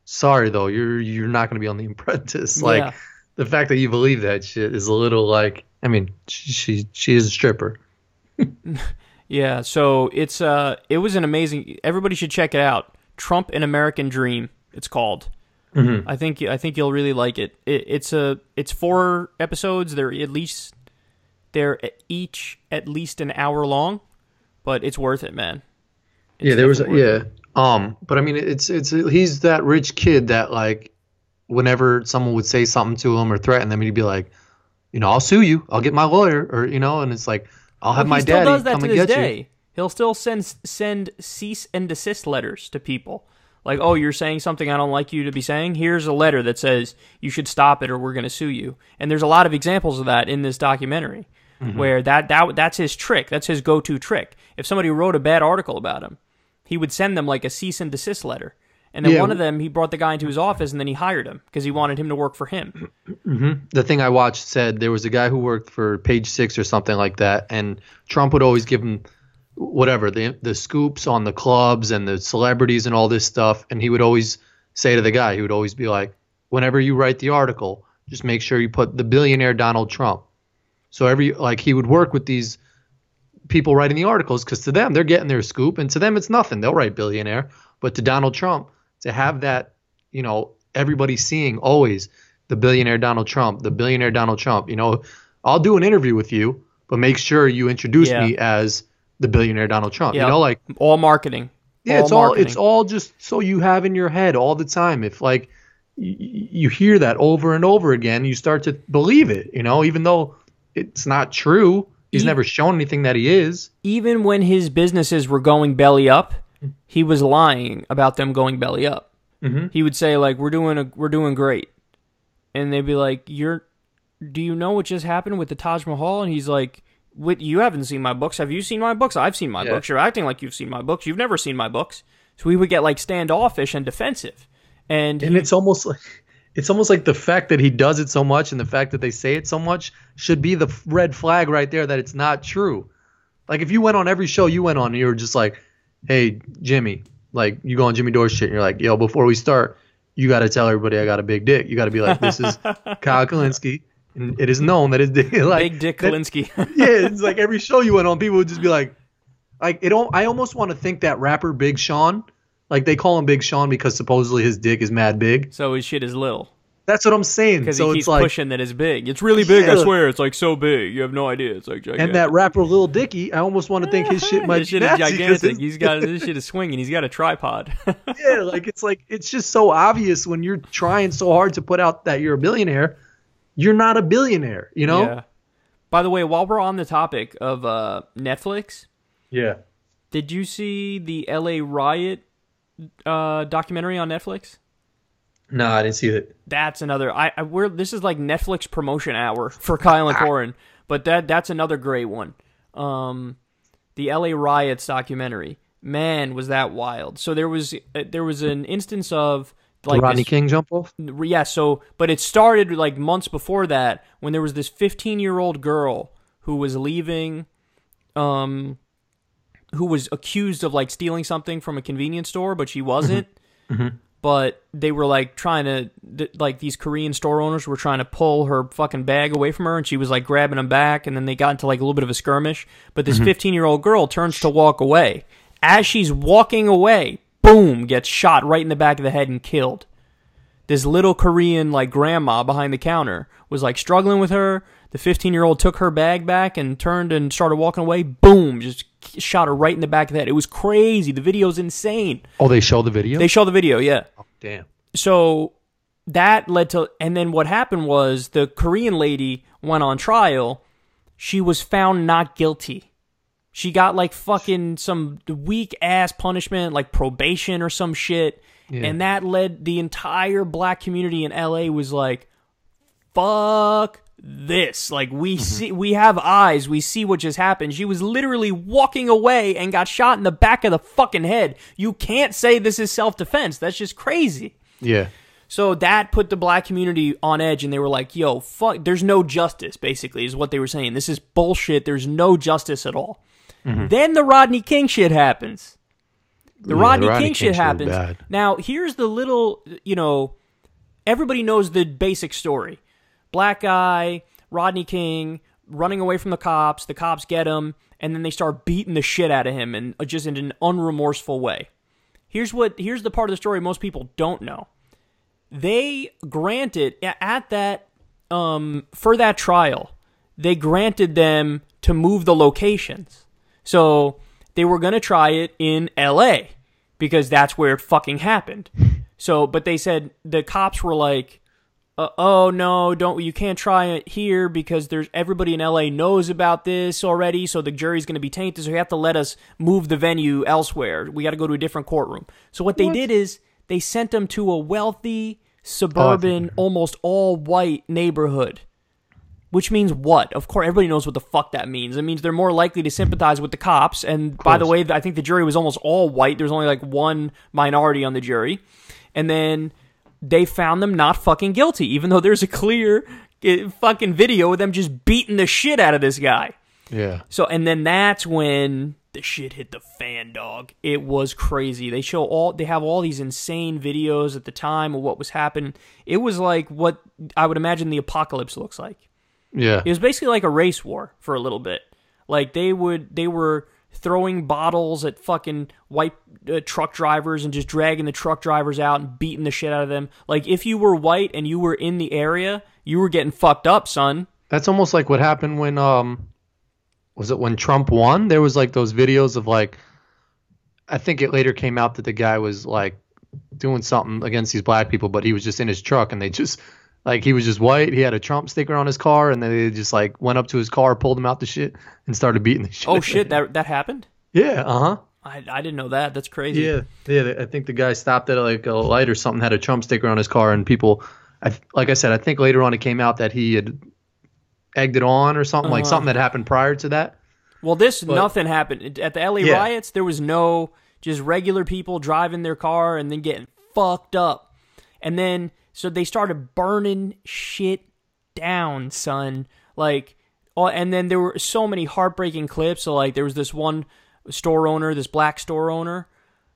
sorry though, you're not going to be on The Apprentice. Like, the fact that you believe that shit is a little like. I mean, she is a stripper. Yeah, so it was an amazing. Everybody should check it out. Trump: An American Dream. It's called. I think you'll really like it. It's 4 episodes. They're each at least an hour long, but it's worth it, man. But I mean, it's he's that rich kid that, like, whenever someone would say something to him or threaten them, he'd be like, you know, I'll sue you. I'll get my lawyer, or, you know, and it's like, I'll have my daddy come and get you. He still does that to this day. He'll still send cease and desist letters to people. Like, oh, you're saying something I don't like you to be saying? Here's a letter that says you should stop it or we're going to sue you. And there's a lot of examples of that in this documentary, where that's his trick. That's his go-to trick. If somebody wrote a bad article about him, he would send them like a cease and desist letter. And then one of them, he brought the guy into his office, and then he hired him because he wanted him to work for him. The thing I watched said there was a guy who worked for Page Six or something like that, and Trump would always give him whatever, the scoops on the clubs and the celebrities and all this stuff. And he would always say to the guy, he would always be like, whenever you write the article, just make sure you put the billionaire Donald Trump. So he would work with these people writing the articles, because to them, they're getting their scoop, and to them, it's nothing. They'll write billionaire. But to Donald Trump, to have that, you know, everybody seeing always the billionaire Donald Trump, you know, I'll do an interview with you, but make sure you introduce me as the billionaire Donald Trump. You know, like, all marketing. Yeah, it's all just so you have in your head all the time. If, like, you hear that over and over again, you start to believe it, you know, even though it's not true. He's never shown anything that he is. Even when his businesses were going belly up, he was lying about them going belly up. He would say, like, we're doing great. And they'd be like, do you know what just happened with the Taj Mahal? And he's like, you haven't seen my books. Have you seen my books? I've seen my books. You're acting like you've seen my books. You've never seen my books. So we would get, like, standoffish and defensive. And it's almost like the fact that he does it so much and the fact that they say it so much should be the red flag right there that it's not true. Like, if you went on every show you went on and you were just like, hey, Jimmy, like, you go on Jimmy Dore's shit and you're like, yo, before we start, you got to tell everybody I got a big dick. You got to be like, this is Kyle Kalinske, and it is known that his dick, like, Big Dick Kalinske. Yeah, it's like every show you went on, people would just be like I almost want to think that rapper Big Sean, like, they call him Big Sean because supposedly his dick is mad big. So his shit is little. That's what I'm saying. Because he keeps pushing that it's big. It's really big, I swear. It's, like, so big. You have no idea. It's, like, gigantic. And that rapper Lil Dicky, I almost want to think his shit might be His shit is gigantic. His shit is swinging. He's got a tripod. Yeah, it's just so obvious when you're trying so hard to put out that you're a billionaire. You're not a billionaire, you know? Yeah. By the way, while we're on the topic of Netflix. Yeah. Did you see the LA Riot documentary on Netflix? No, I didn't see it. That's another. This is like Netflix promotion hour for Kyle and Corin, but that's another great one. The LA Riots documentary. Man, was that wild! So there was an instance of, like, Rodney King jump off. Yeah. So, but it started like months before that, when there was this 15-year-old girl who was leaving, who was accused of, like, stealing something from a convenience store, but she wasn't. But they were, like, trying to, like, these Korean store owners were trying to pull her fucking bag away from her, and she was, like, grabbing them back, and then they got into, like, a little bit of a skirmish. But this 15-year-old girl turns to walk away. As she's walking away, boom, gets shot right in the back of the head and killed. This little Korean, like, grandma behind the counter was, like, struggling with her. The 15-year-old took her bag back and turned and started walking away. Boom, just shot her right in the back of the head. It was crazy. The video's insane. Oh, they show the video? They show the video, yeah. Oh, damn. So that led to, and then what happened was the Korean lady went on trial. She was found not guilty. She got like fucking some weak ass punishment, like probation or some shit. Yeah. And that led the entire black community in LA was like, fuck this. Like we see, we have eyes. We see what just happened. She was literally walking away and got shot in the back of the fucking head. You can't say this is self-defense. That's just crazy. Yeah. So that put the black community on edge, and they were like, yo, fuck, there's no justice, basically, is what they were saying. This is bullshit. There's no justice at all. Then the Rodney King shit happens. The Rodney King shit happens. Now, here's the little, everybody knows the basic story. Black guy, Rodney King, running away from the cops get him, and then they start beating the shit out of him, and just in an unremorseful way. Here's the part of the story most people don't know. They granted at that for that trial, they granted them to move the locations. So they were going to try it in LA because that's where it fucking happened. So, but they said the cops were like, "Oh no, you can't try it here because everybody in LA knows about this already. So the jury's going to be tainted. So you have to let us move the venue elsewhere. We got to go to a different courtroom." So what they did is they sent them to a wealthy, suburban, almost all-white neighborhood. Which means what? Of course, everybody knows what the fuck that means. It means they're more likely to sympathize with the cops. And by the way, I think the jury was almost all white. There's only like one minority on the jury. And then they found them not fucking guilty, even though there's a clear fucking video of them just beating the shit out of this guy. Yeah. So, and then that's when the shit hit the fan, dog. It was crazy. They have all these insane videos at the time of what was happening. It was like what I would imagine the apocalypse looks like. Yeah. It was basically like a race war for a little bit. Like they were throwing bottles at fucking white truck drivers and just dragging the truck drivers out and beating the shit out of them. Like if you were white and you were in the area, you were getting fucked up, son. That's almost like what happened when was it when Trump won? There was like those videos of like, I think it later came out that the guy was like doing something against these black people, but he was just in his truck and they just like, he was just white. He had a Trump sticker on his car and then they just like went up to his car, pulled him out the shit and started beating the shit. Oh shit, that happened? Yeah, uh-huh. I didn't know that. That's crazy. Yeah. I think the guy stopped at like a light or something, had a Trump sticker on his car, and people, like I said, I think later on it came out that he had egged it on or something, like something that happened prior to that. Well, nothing happened. At the LA riots, there was no just regular people driving their car and then getting fucked up. And then, so they started burning shit down, son. Like, and then there were so many heartbreaking clips. So, like, there was this one store owner, this black store owner,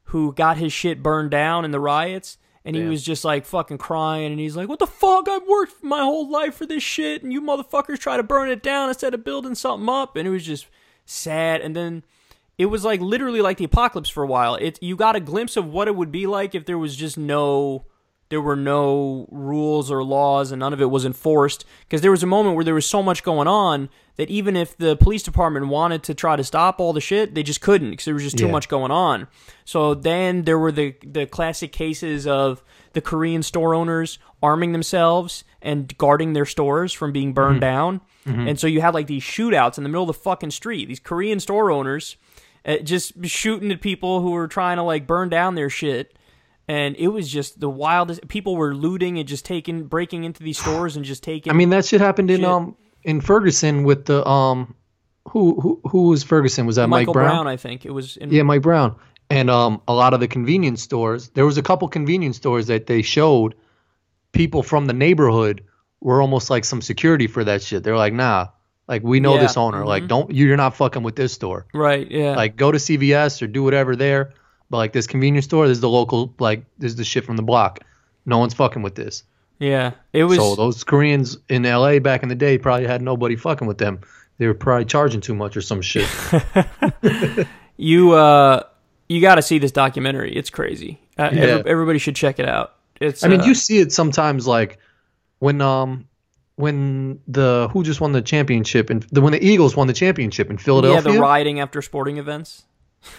who got his shit burned down in the riots. And he was just like fucking crying, and he's like, "What the fuck? I've worked my whole life for this shit, and you motherfuckers try to burn it down instead of building something up." And it was just sad. And then it was like literally like the apocalypse for a while. You got a glimpse of what it would be like if there was just there were no rules or laws and none of it was enforced. Because there was a moment where there was so much going on that even if the police department wanted to try to stop all the shit, they just couldn't because there was just too much going on. So then there were the classic cases of the Korean store owners arming themselves and guarding their stores from being burned down. And so you had like these shootouts in the middle of the fucking street. These Korean store owners just shooting at people who were trying to like burn down their shit. And it was just the wildest. People were looting and just breaking into these stores and just taking. I mean, that shit happened in Ferguson with the who was Ferguson? Was that Michael Mike Brown? I think it was. Mike Brown. And a lot of the convenience stores. There was a couple convenience stores that they showed people from the neighborhood were almost like some security for that shit. They're like, nah, like we know this owner. Like you're not fucking with this store. Right. Yeah. Like go to CVS or do whatever there. But like this convenience store, there's the local, like there's the shit from the block. No one's fucking with this. Yeah, it was. So those Koreans in LA back in the day probably had nobody fucking with them. They were probably charging too much or some shit. You got to see this documentary. It's crazy. Everybody should check it out. It's. I mean, you see it sometimes, like when who just won the championship and when the Eagles won the championship in Philadelphia. Yeah, the rioting after sporting events.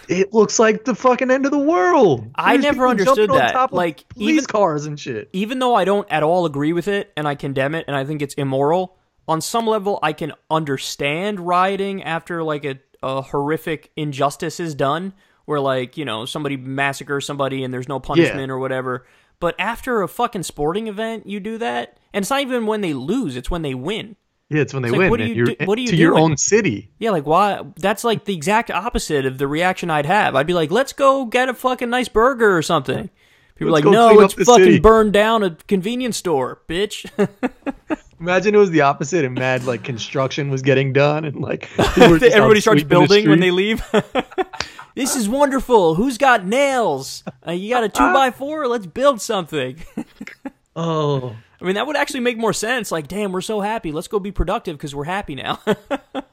It looks like the fucking end of the world. I There's never people understood jumping on that. top of Like, police cars and shit. Even though I don't at all agree with it and I condemn it and I think it's immoral, on some level I can understand rioting after like a horrific injustice is done, where like, you know, somebody massacres somebody and there's no punishment or whatever. But after a fucking sporting event, you do that, and it's not even when they lose; it's when they win. Yeah, it's when they like, win. what do you to your own city. Yeah, like why? That's like the exact opposite of the reaction I'd have. I'd be like, let's go get a fucking nice burger or something. People are like, no, let's fucking burn down a convenience store, bitch. Imagine it was the opposite and mad like construction was getting done and like everybody starts building when they leave. This is wonderful. Who's got nails? You got a 2x4? Let's build something. Oh. I mean, that would actually make more sense. Like, damn, we're so happy. Let's go be productive because we're happy now.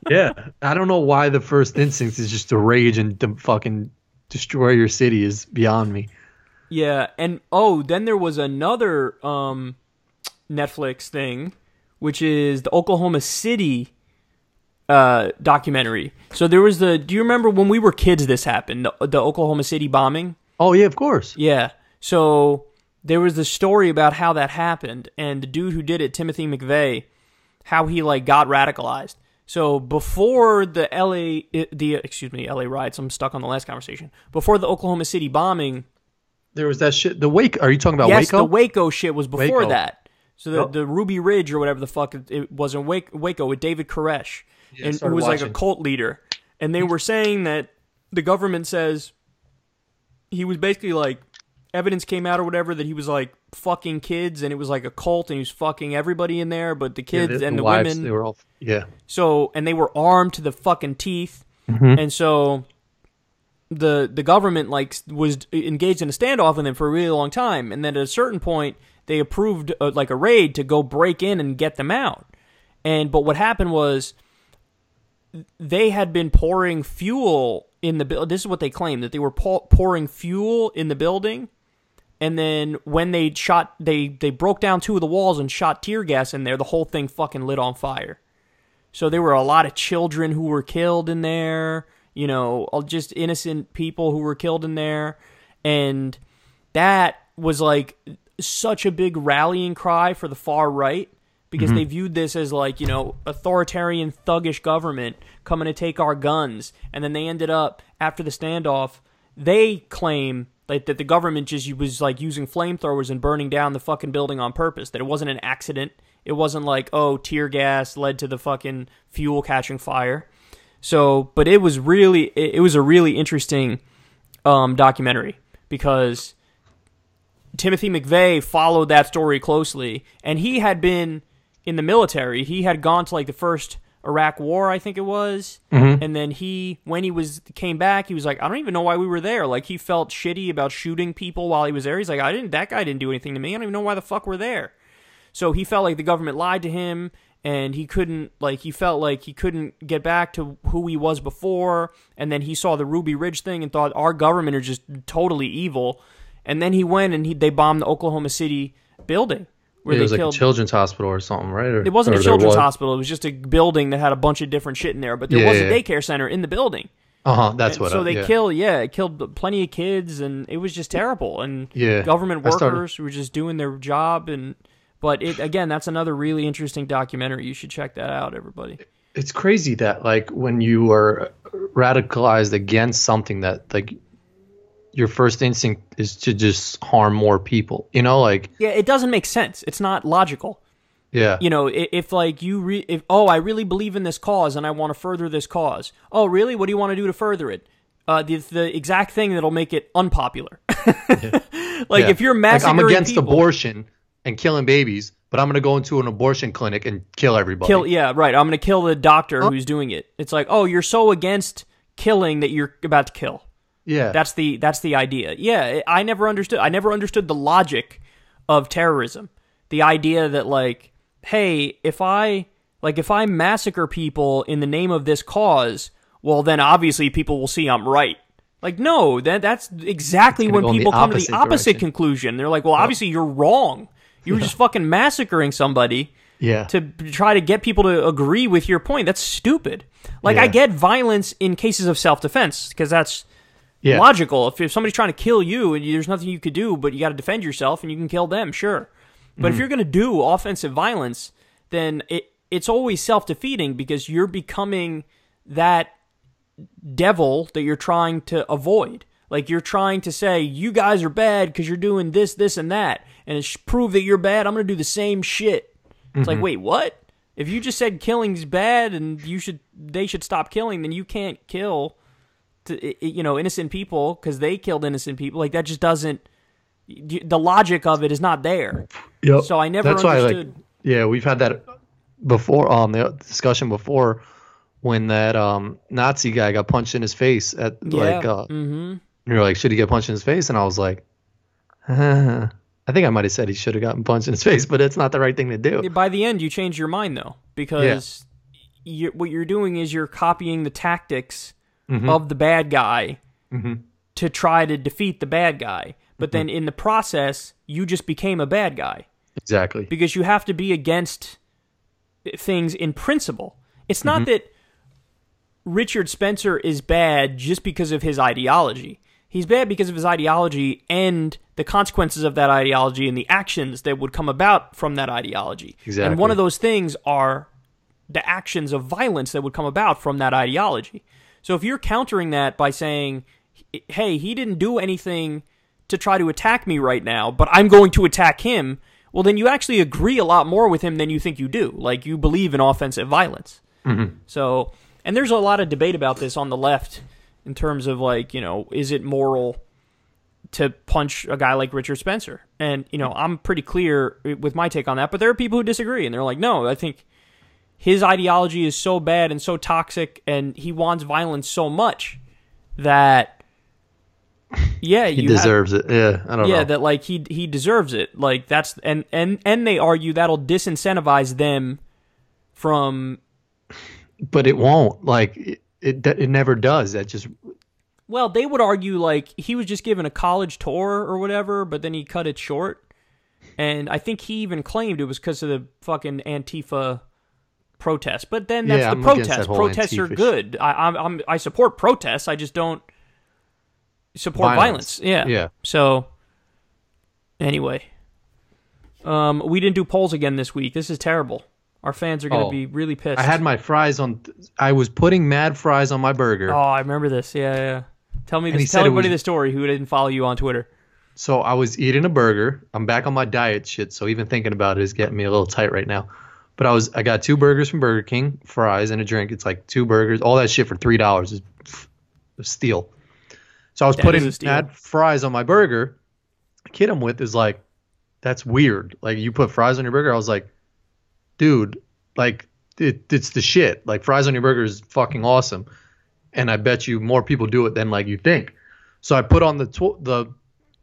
Yeah. I don't know why the first instinct is just to rage and to fucking destroy your city is beyond me. Yeah. And, then there was another Netflix thing, which is the Oklahoma City documentary. So there was do you remember when we were kids this happened, the Oklahoma City bombing? Oh, yeah, of course. Yeah. So there was the story about how that happened, and the dude who did it, Timothy McVeigh, how he like got radicalized. So before the LA riots, I'm stuck on the last conversation. Before the Oklahoma City bombing, there was that shit. The Waco. Are you talking about Waco? Yes, the Waco shit was before Waco. that. So the Ruby Ridge or whatever the fuck it was in Waco with David Koresh, and who was like a cult leader. And they were saying that the government says he was basically like, evidence came out or whatever that he was like fucking kids, and it was like a cult, and he was fucking everybody in there, but the kids and the wives, women. They were all, So, and they were armed to the fucking teeth, and so the government like was engaged in a standoff with them for a really long time, and then at a certain point they approved like a raid to go break in and get them out. But what happened was they had been pouring fuel in the building. This is what they claimed, that they were pouring fuel in the building. And then when they broke down two of the walls and shot tear gas in there, the whole thing fucking lit on fire. So there were a lot of children who were killed in there, you know, just innocent people who were killed in there. And that was like such a big rallying cry for the far right, because they viewed this as like, you know, authoritarian, thuggish government coming to take our guns. And then they ended up, after the standoff, they claim like that the government just was like using flamethrowers and burning down the fucking building on purpose, that it wasn't an accident. It wasn't like, oh, tear gas led to the fucking fuel catching fire. So, but it was a really interesting documentary, because Timothy McVeigh followed that story closely, and he had been in the military. He had gone to like the first Iraq War, I think it was, and then when he came back, he was like, I don't even know why we were there. Like, he felt shitty about shooting people while he was there. He's like, that guy didn't do anything to me. I don't even know why the fuck we're there. So he felt like the government lied to him, and he felt like he couldn't get back to who he was before. And then he saw the Ruby Ridge thing and thought our government are just totally evil. And then he went and they bombed the Oklahoma City building. Where it was like a children's hospital or something, right? It wasn't a children's hospital. It was just a building that had a bunch of different shit in there. But there was a daycare center in the building. It killed plenty of kids, and it was just terrible. And government workers who were just doing their job. But that's another really interesting documentary. You should check that out, everybody. It's crazy that like when you are radicalized against something that like your first instinct is to just harm more people, you know, like it doesn't make sense. It's not logical. Yeah. You know, if like I really believe in this cause and I want to further this cause. Oh, really? What do you want to do to further it? The exact thing that'll make it unpopular. If you're massacring I'm against people, abortion and killing babies, but I'm going to go into an abortion clinic and kill everybody. I'm going to kill the doctor who's doing it. It's like, oh, you're so against killing that you're about to kill. Yeah. That's the idea. Yeah, I never understood the logic of terrorism. The idea that like, hey, if I massacre people in the name of this cause, well then obviously people will see I'm right. Like, no, that's exactly when people come to the opposite conclusion. They're like, well, obviously you're wrong. You were just fucking massacring somebody to try to get people to agree with your point. That's stupid. Like, I get violence in cases of self-defense, because that's Yeah. logical. If somebody's trying to kill you and there's nothing you could do, but you got to defend yourself and you can kill them, sure. But if you're going to do offensive violence, then it's always self-defeating because you're becoming that devil that you're trying to avoid. Like, you're trying to say, you guys are bad because you're doing this, this, and that. And it's prove that you're bad, I'm going to do the same shit. It's like, wait, what? If you just said killing's bad and they should stop killing, then you can't kill innocent people because they killed innocent people. Like, that just doesn't... The logic of it is not there. Yep. So I never understood... We've had that before, the discussion before, when that Nazi guy got punched in his face at you're like, should he get punched in his face? And I was like, I think I might have said he should have gotten punched in his face, but it's not the right thing to do. By the end, you change your mind, though, because what you're doing is you're copying the tactics of the bad guy to try to defeat the bad guy. But then in the process, you just became a bad guy. Exactly. Because you have to be against things in principle. It's not that Richard Spencer is bad just because of his ideology. He's bad because of his ideology and the consequences of that ideology and the actions that would come about from that ideology. Exactly. And one of those things are the actions of violence that would come about from that ideology. So if you're countering that by saying, hey, he didn't do anything to try to attack me right now, but I'm going to attack him, well, then you actually agree a lot more with him than you think you do. Like, you believe in offensive violence. So, and there's a lot of debate about this on the left in terms of, like, is it moral to punch a guy like Richard Spencer? And, I'm pretty clear with my take on that, but there are people who disagree, and they're like, no, I think his ideology is so bad and so toxic, and he wants violence so much that, he deserves it. Yeah, I don't know. Yeah, that, like, he deserves it. Like, that's, and they argue that'll disincentivize them from... But it won't. Like, it never does. That just... Well, they would argue, like, he was just given a college tour or whatever, but then he cut it short. And I think he even claimed it was because of the fucking Antifa protest. But then that's the protest. Protests are good. I support protests. I just don't support violence. Yeah. So, anyway. We didn't do polls again this week. This is terrible. Our fans are going to be really pissed. I had my fries on... I was putting mad fries on my burger. Oh, I remember this. Yeah. Tell everybody the story who didn't follow you on Twitter. So I was eating a burger. I'm back on my diet shit, so even thinking about it is getting me a little tight right now. But I got 2 burgers from Burger King, fries, and a drink. It's like 2 burgers. All that shit for $3 is a steal. So I was putting mad fries on my burger. The kid I'm with is like, that's weird. Like, you put fries on your burger? I was like, dude, like, it's the shit. Like, fries on your burger is fucking awesome. And I bet you more people do it than, like, you think. So I put on the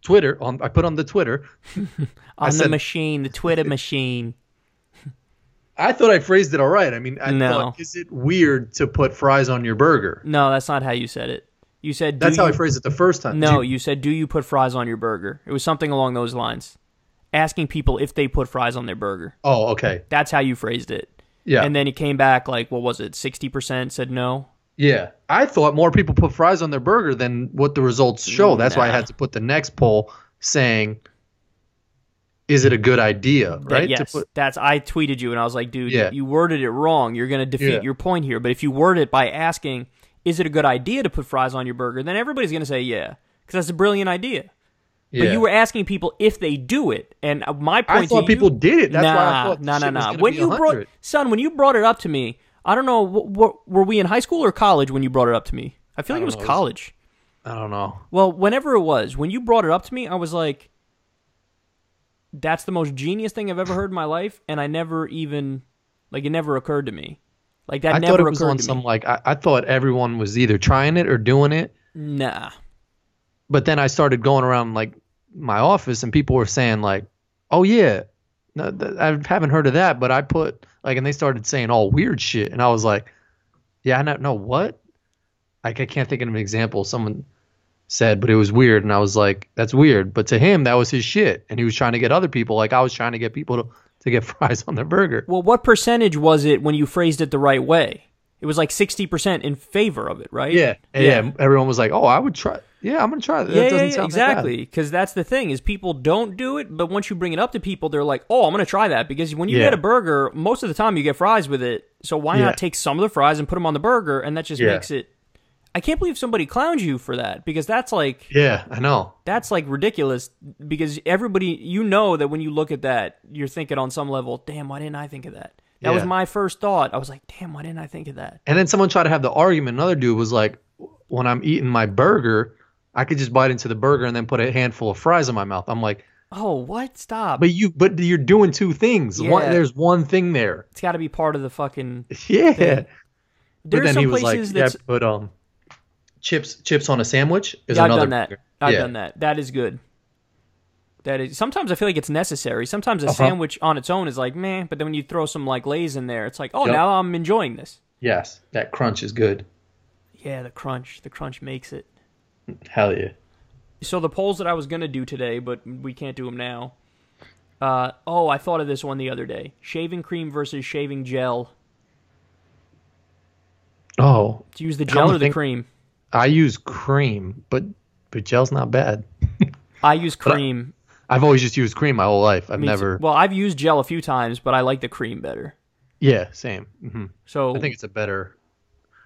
Twitter. I put on the Twitter. The machine, the Twitter machine. I thought I phrased it all right. I mean, I thought, is it weird to put fries on your burger? No, that's not how you said it. You said... That's how I phrased it the first time. No, you said, do you put fries on your burger? It was something along those lines. Asking people if they put fries on their burger. Oh, okay. That's how you phrased it. Yeah. And then it came back like, what was it, 60% said no? Yeah. I thought more people put fries on their burger than what the results show. That's why I had to put the next poll saying, is it a good idea, right? Yes. I tweeted you and I was like, dude, you worded it wrong. You're going to defeat your point here. But if you word it by asking, is it a good idea to put fries on your burger, then everybody's going to say yeah, because that's a brilliant idea. But you were asking people if they do it, and my point. I thought people did it. That's why I thought nah. When you brought it up to me, I don't know. Were we in high school or college when you brought it up to me? I feel like it was college. I don't know. Well, whenever it was, when you brought it up to me, I was like, "That's the most genius thing I've ever heard in my life," and I never even it never occurred to me. Like that never occurred to me. I thought it was on some I thought everyone was either trying it or doing it. Nah. But then I started going around like my office and people were saying like, oh yeah, no, I haven't heard of that, but I put like, and they started saying all weird shit. And I was like, yeah, I don't know what. Like, I can't think of an example someone said, but it was weird. And I was like, that's weird. But to him, that was his shit. And he was trying to get other people, like I was trying to get people to get fries on their burger. Well, what percentage was it when you phrased it the right way? It was like 60% in favor of it, right? Yeah. Everyone was like, "Oh, I would try. Yeah, I'm gonna try that. That doesn't sound exactly." Because that's the thing is people don't do it, but once you bring it up to people, they're like, "Oh, I'm gonna try that." Because when you get a burger, most of the time you get fries with it. So why not take some of the fries and put them on the burger, and that just makes it. I can't believe somebody clowns you for that because that's like. Yeah, I know. That's like ridiculous because everybody, you know that when you look at that, you're thinking on some level, damn, why didn't I think of that? That was my first thought. I was like, damn, why didn't I think of that? And then someone tried to have the argument. Another dude was like, when I'm eating my burger, I could just bite into the burger and then put a handful of fries in my mouth. I'm like, oh, what? Stop. But you're doing two things. Yeah. There's one thing there. It's got to be part of the fucking thing. But then he was like, put chips on a sandwich is I've another. Done that. I've done that. That is good. That is. Sometimes I feel like it's necessary. Sometimes a sandwich on its own is like meh, but then when you throw some like Lay's in there, it's like, oh, now I'm enjoying this. Yes, that crunch is good. Yeah, the crunch makes it. Hell yeah. So the polls that I was gonna do today, but we can't do them now. I thought of this one the other day: shaving cream versus shaving gel. Oh, to use the gel or the cream? I use cream, but gel's not bad. I use cream. I've always just used cream my whole life. I've used gel a few times, but I like the cream better. Yeah, same. Mm-hmm. So I think it's a better.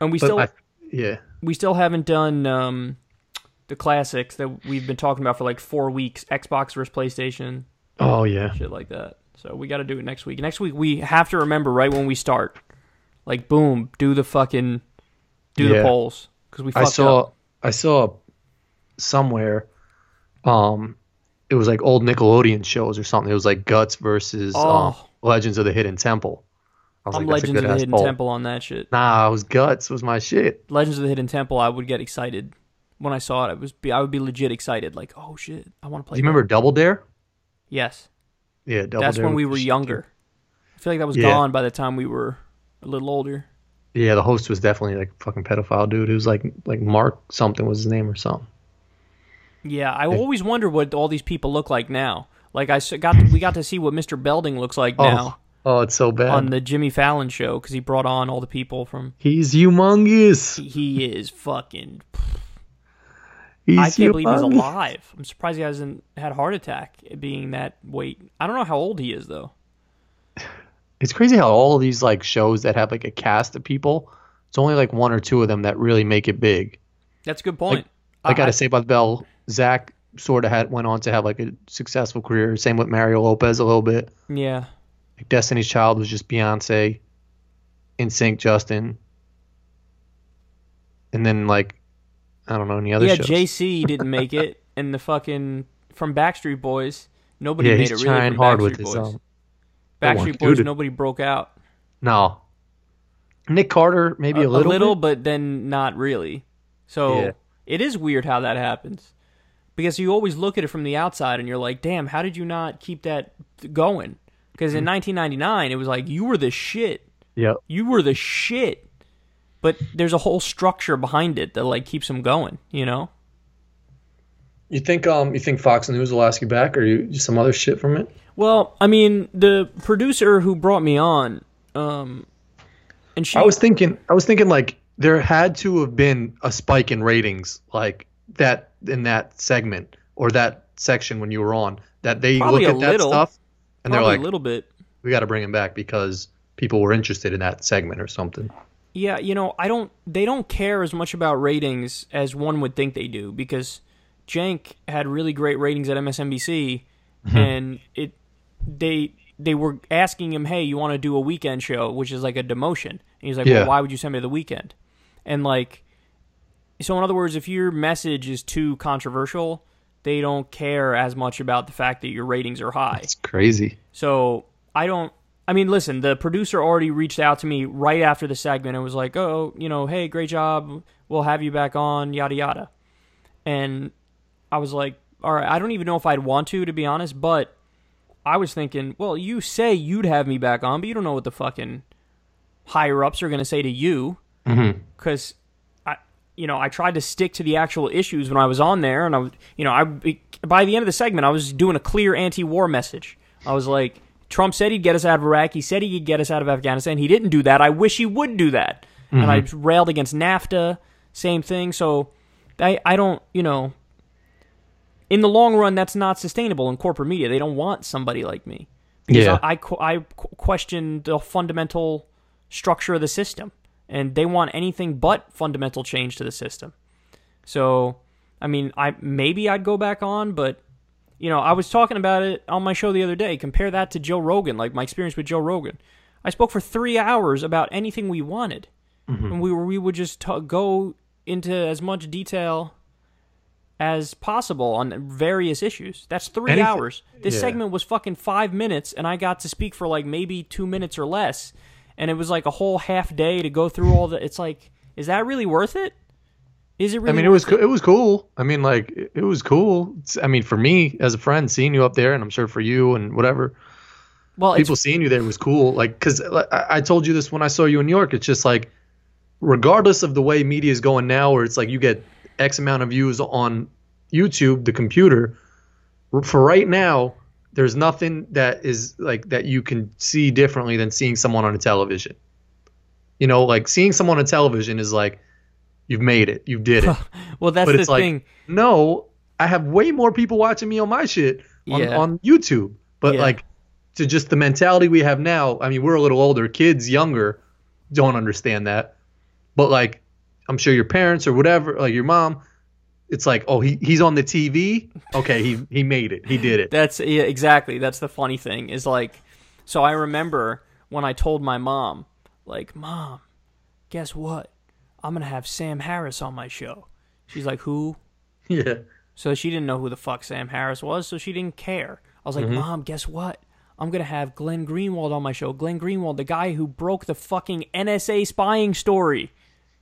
And we still haven't done the classics that we've been talking about for like 4 weeks. Xbox versus PlayStation. Oh yeah, shit like that. So we got to do it next week. Next week we have to remember right when we start, like boom, do the polls because we fucked up. I saw somewhere, it was like old Nickelodeon shows or something. It was like Guts versus Legends of the Hidden Temple. I'm Legends of the Hidden Temple on that shit. Nah, it was Guts was my shit. Legends of the Hidden Temple, I would get excited when I saw it. I would be legit excited, like, oh shit, I want to play. Do you remember Double Dare? Yes. Yeah, Double Dare. That's when we were younger. I feel like that was gone by the time we were a little older. Yeah, the host was definitely like a fucking pedophile dude. It was like Mark something was his name or something. Yeah, I always wonder what all these people look like now. Like we got to see what Mr. Belding looks like now. Oh, it's so bad. On the Jimmy Fallon show because he brought on all the people from. He's humongous. He is fucking. I can't believe he's alive. I'm surprised he hasn't had a heart attack being that weight. I don't know how old he is though. It's crazy how all of these like shows that have like a cast of people, it's only like one or two of them that really make it big. That's a good point. I gotta say about the Bell, Zach sort of went on to have like a successful career. Same with Mario Lopez a little bit. Yeah. Like Destiny's Child was just Beyonce, NSYNC, Justin, and then like I don't know any other shows. Yeah, JC didn't make it, and the fucking from Backstreet Boys, nobody made it really. He's trying hard with his Backstreet Boys, nobody broke out. No. Nick Carter, maybe a little bit. But then not really. So it is weird how that happens. Because you always look at it from the outside and you're like, damn, how did you not keep that going? Because in 1999, it was like, you were the shit. Yep. You were the shit. But there's a whole structure behind it that like keeps them going, you know? You think Fox News will ask you back or you some other shit from it? Well, I mean, the producer who brought me on, and she... I was thinking like there had to have been a spike in ratings like that in that segment or that section when you were on that they probably look at that stuff and they're like a little bit. We got to bring him back because people were interested in that segment or something. Yeah, you know, they don't care as much about ratings as one would think they do because Cenk had really great ratings at MSNBC and they were asking him, hey, you want to do a weekend show, which is like a demotion. And he's like, well, why would you send me to the weekend? And like, so in other words, if your message is too controversial, they don't care as much about the fact that your ratings are high. It's crazy. So I mean, listen, the producer already reached out to me right after the segment and was like, oh, you know, hey, great job. We'll have you back on, yada, yada. And I was like, all right, I don't even know if I'd want to be honest, but I was thinking, well, you say you'd have me back on, but you don't know what the fucking higher-ups are going to say to you. Because, I tried to stick to the actual issues when I was on there, and by the end of the segment, I was doing a clear anti-war message. I was like, Trump said he'd get us out of Iraq. He said he could get us out of Afghanistan. He didn't do that. I wish he would do that. and I railed against NAFTA, same thing. So I don't, in the long run, that's not sustainable in corporate media. They don't want somebody like me. Because I question the fundamental structure of the system, and they want anything but fundamental change to the system. So, I mean, maybe I'd go back on, but, I was talking about it on my show the other day. Compare that to Joe Rogan, like my experience with Joe Rogan. I spoke for 3 hours about anything we wanted, and we would just go into as much detail as possible on various issues. That's 3 hours. This segment was fucking 5 minutes, and I got to speak for like maybe 2 minutes or less, and it was like a whole half day to go through all the. It's like, is that really worth it? Is it really? I mean, it was cool. I mean, like, it was cool. I mean, for me as a friend, seeing you up there, and I'm sure for you and whatever. Well, people seeing you there was cool. Like, because I told you this when I saw you in New York. It's just like, regardless of the way media is going now, where it's like you get X amount of views on YouTube, the computer, for right now, there's nothing that is like that you can see differently than seeing someone on a television. Like seeing someone on television is like, you've made it, you did it. Well, that's the thing. Like, no, I have way more people watching me on my shit on YouTube. But like, to just the mentality we have now, I mean, we're a little older. Kids younger don't understand that. But like, I'm sure your parents or whatever, like your mom, it's like, oh, he's on the TV. Okay, he made it. He did it. Exactly. That's the funny thing is like, so I remember when I told my mom, like, Mom, guess what? I'm going to have Sam Harris on my show. She's like, who? Yeah. So she didn't know who the fuck Sam Harris was, so she didn't care. I was like, Mom, guess what? I'm going to have Glenn Greenwald on my show. Glenn Greenwald, the guy who broke the fucking NSA spying story.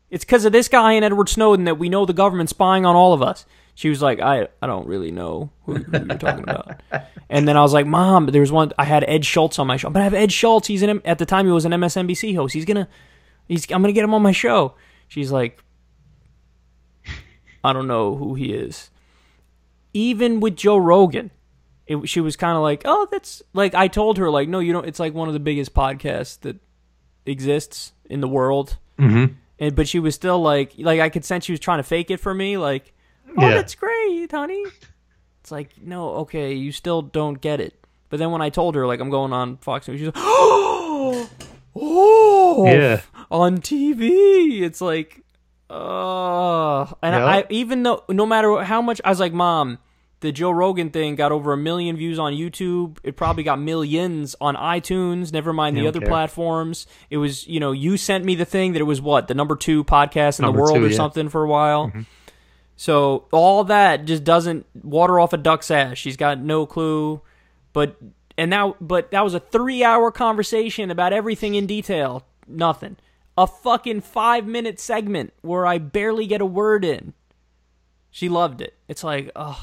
It's because of this guy and Edward Snowden that we know the government's spying on all of us. She was like, I don't really know who you're talking about. And then I was like, Mom, there was one. I had Ed Schultz on my show. I'm gonna have Ed Schultz. At the time he was an MSNBC host. I'm gonna get him on my show. She's like, I don't know who he is. Even with Joe Rogan, she was kind of like, oh, that's like, I told her like, no, you don't. It's like one of the biggest podcasts that exists in the world. But she was still like I could sense she was trying to fake it for me. Like, oh, that's great, honey. It's like, no, okay, you still don't get it. But then when I told her, like, I'm going on Fox News, she's like, oh, on TV. It's like, I even though, no matter how much, I was like, Mom, the Joe Rogan thing got over 1 million views on YouTube. It probably got millions on iTunes, never mind the other platforms. It was, you sent me the thing that it was the number 2 podcast in the world or something for a while. So all that just doesn't water off a duck's ass. She's got no clue. But that was a 3-hour conversation about everything in detail. Nothing. A fucking 5-minute segment where I barely get a word in. She loved it. It's like, ugh.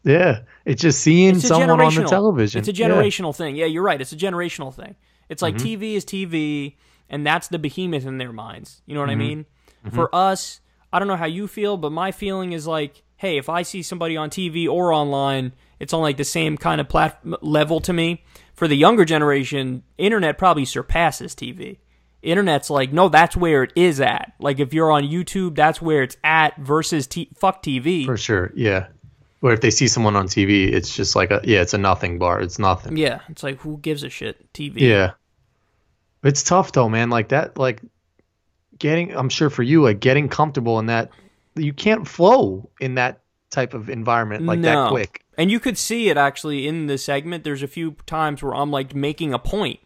Yeah, it's just seeing someone on the television. It's a generational thing. Yeah, you're right. It's a generational thing. It's like TV is TV, and that's the behemoth in their minds. You know what I mean? For us, I don't know how you feel, but my feeling is like, hey, if I see somebody on TV or online, it's on like the same kind of level to me. For the younger generation, internet probably surpasses TV. Internet's like, no, that's where it is at. Like if you're on YouTube, that's where it's at versus fuck TV. For sure, yeah. Or if they see someone on TV, it's just like it's a nothing bar. It's nothing. Yeah, it's like, who gives a shit? TV. Yeah. It's tough though, man. Like that, like I'm sure for you, like getting comfortable in that, you can't flow in that type of environment like that quick. And you could see it actually in the segment. There's a few times where I'm like making a point,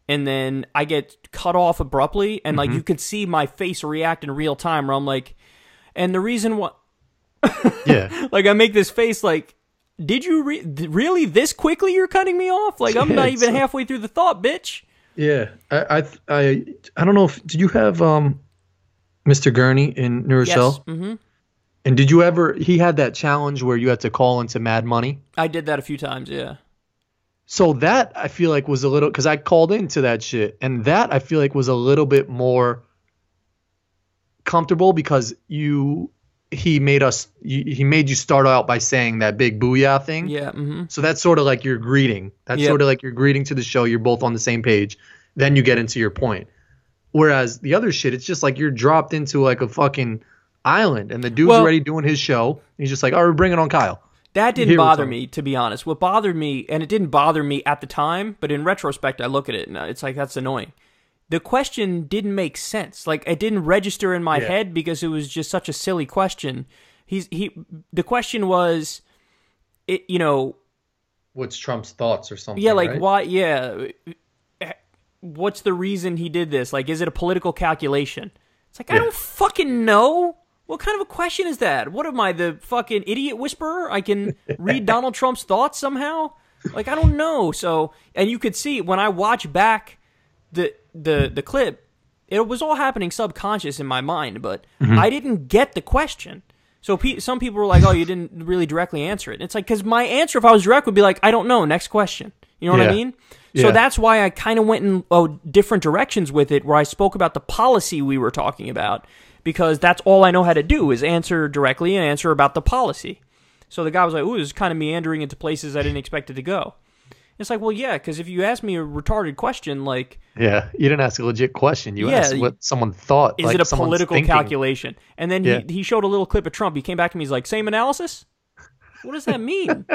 and then I get cut off abruptly, and like you could see my face react in real time where I'm like, and the reason why. Yeah. Like I make this face like, did you really this quickly you're cutting me off? Like I'm not even halfway through the thought, bitch. Yeah. I don't know if did you have Mr. Gurney in New Rochelle? Yes. And did you ever he had that challenge where you had to call into Mad Money? I did that a few times, yeah. So that I feel like was a little because I called into that shit, and that I feel like was a little bit more comfortable because he made you start out by saying that big booyah thing. Yeah. So that's sort of like your greeting. That's sort of like your greeting to the show. You're both on the same page. Then you get into your point. Whereas the other shit, it's just like you're dropped into like a fucking island, and the dude's already doing his show. And he's just like, all right, we're bringing on Kyle. That didn't bother me, to be honest. What bothered me, and it didn't bother me at the time, but in retrospect, I look at it and it's like, that's annoying. The question didn't make sense. Like, it didn't register in my head because it was just such a silly question. The question was, what's Trump's thoughts or something? Yeah, like, right? why? Yeah, what's the reason he did this? Like, is it a political calculation? It's like, I don't fucking know. What kind of a question is that? What am I, the fucking idiot whisperer? I can read Donald Trump's thoughts somehow? Like, I don't know. So, and you could see when I watch back the clip, it was all happening subconscious in my mind, but I didn't get the question. So some people were like, oh, you didn't really directly answer it. And it's like, because my answer, if I was direct, would be like, I don't know, next question. You know what I mean? So that's why I kind of went in different directions with it, where I spoke about the policy we were talking about, because that's all I know how to do is answer directly and answer about the policy. So the guy was like, ooh, this is kind of meandering into places I didn't expect it to go. It's like, well, yeah, because if you ask me a retarded question, like... Yeah, you didn't ask a legit question. You asked what someone thought. Is it a political calculation? And then he showed a little clip of Trump. He came back to me, he's like, same analysis? What does that mean?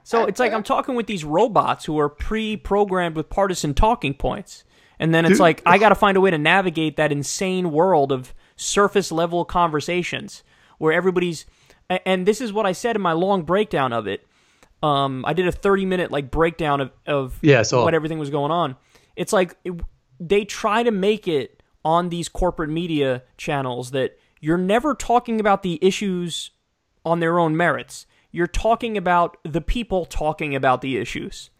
So it's like I'm talking with these robots who are pre-programmed with partisan talking points. And then it's like, I got to find a way to navigate that insane world of surface-level conversations where everybody's... And this is what I said in my long breakdown of it. I did a 30-minute breakdown of what everything was going on. It's like they try to make it on these corporate media channels that you're never talking about the issues on their own merits. You're talking about the people talking about the issues.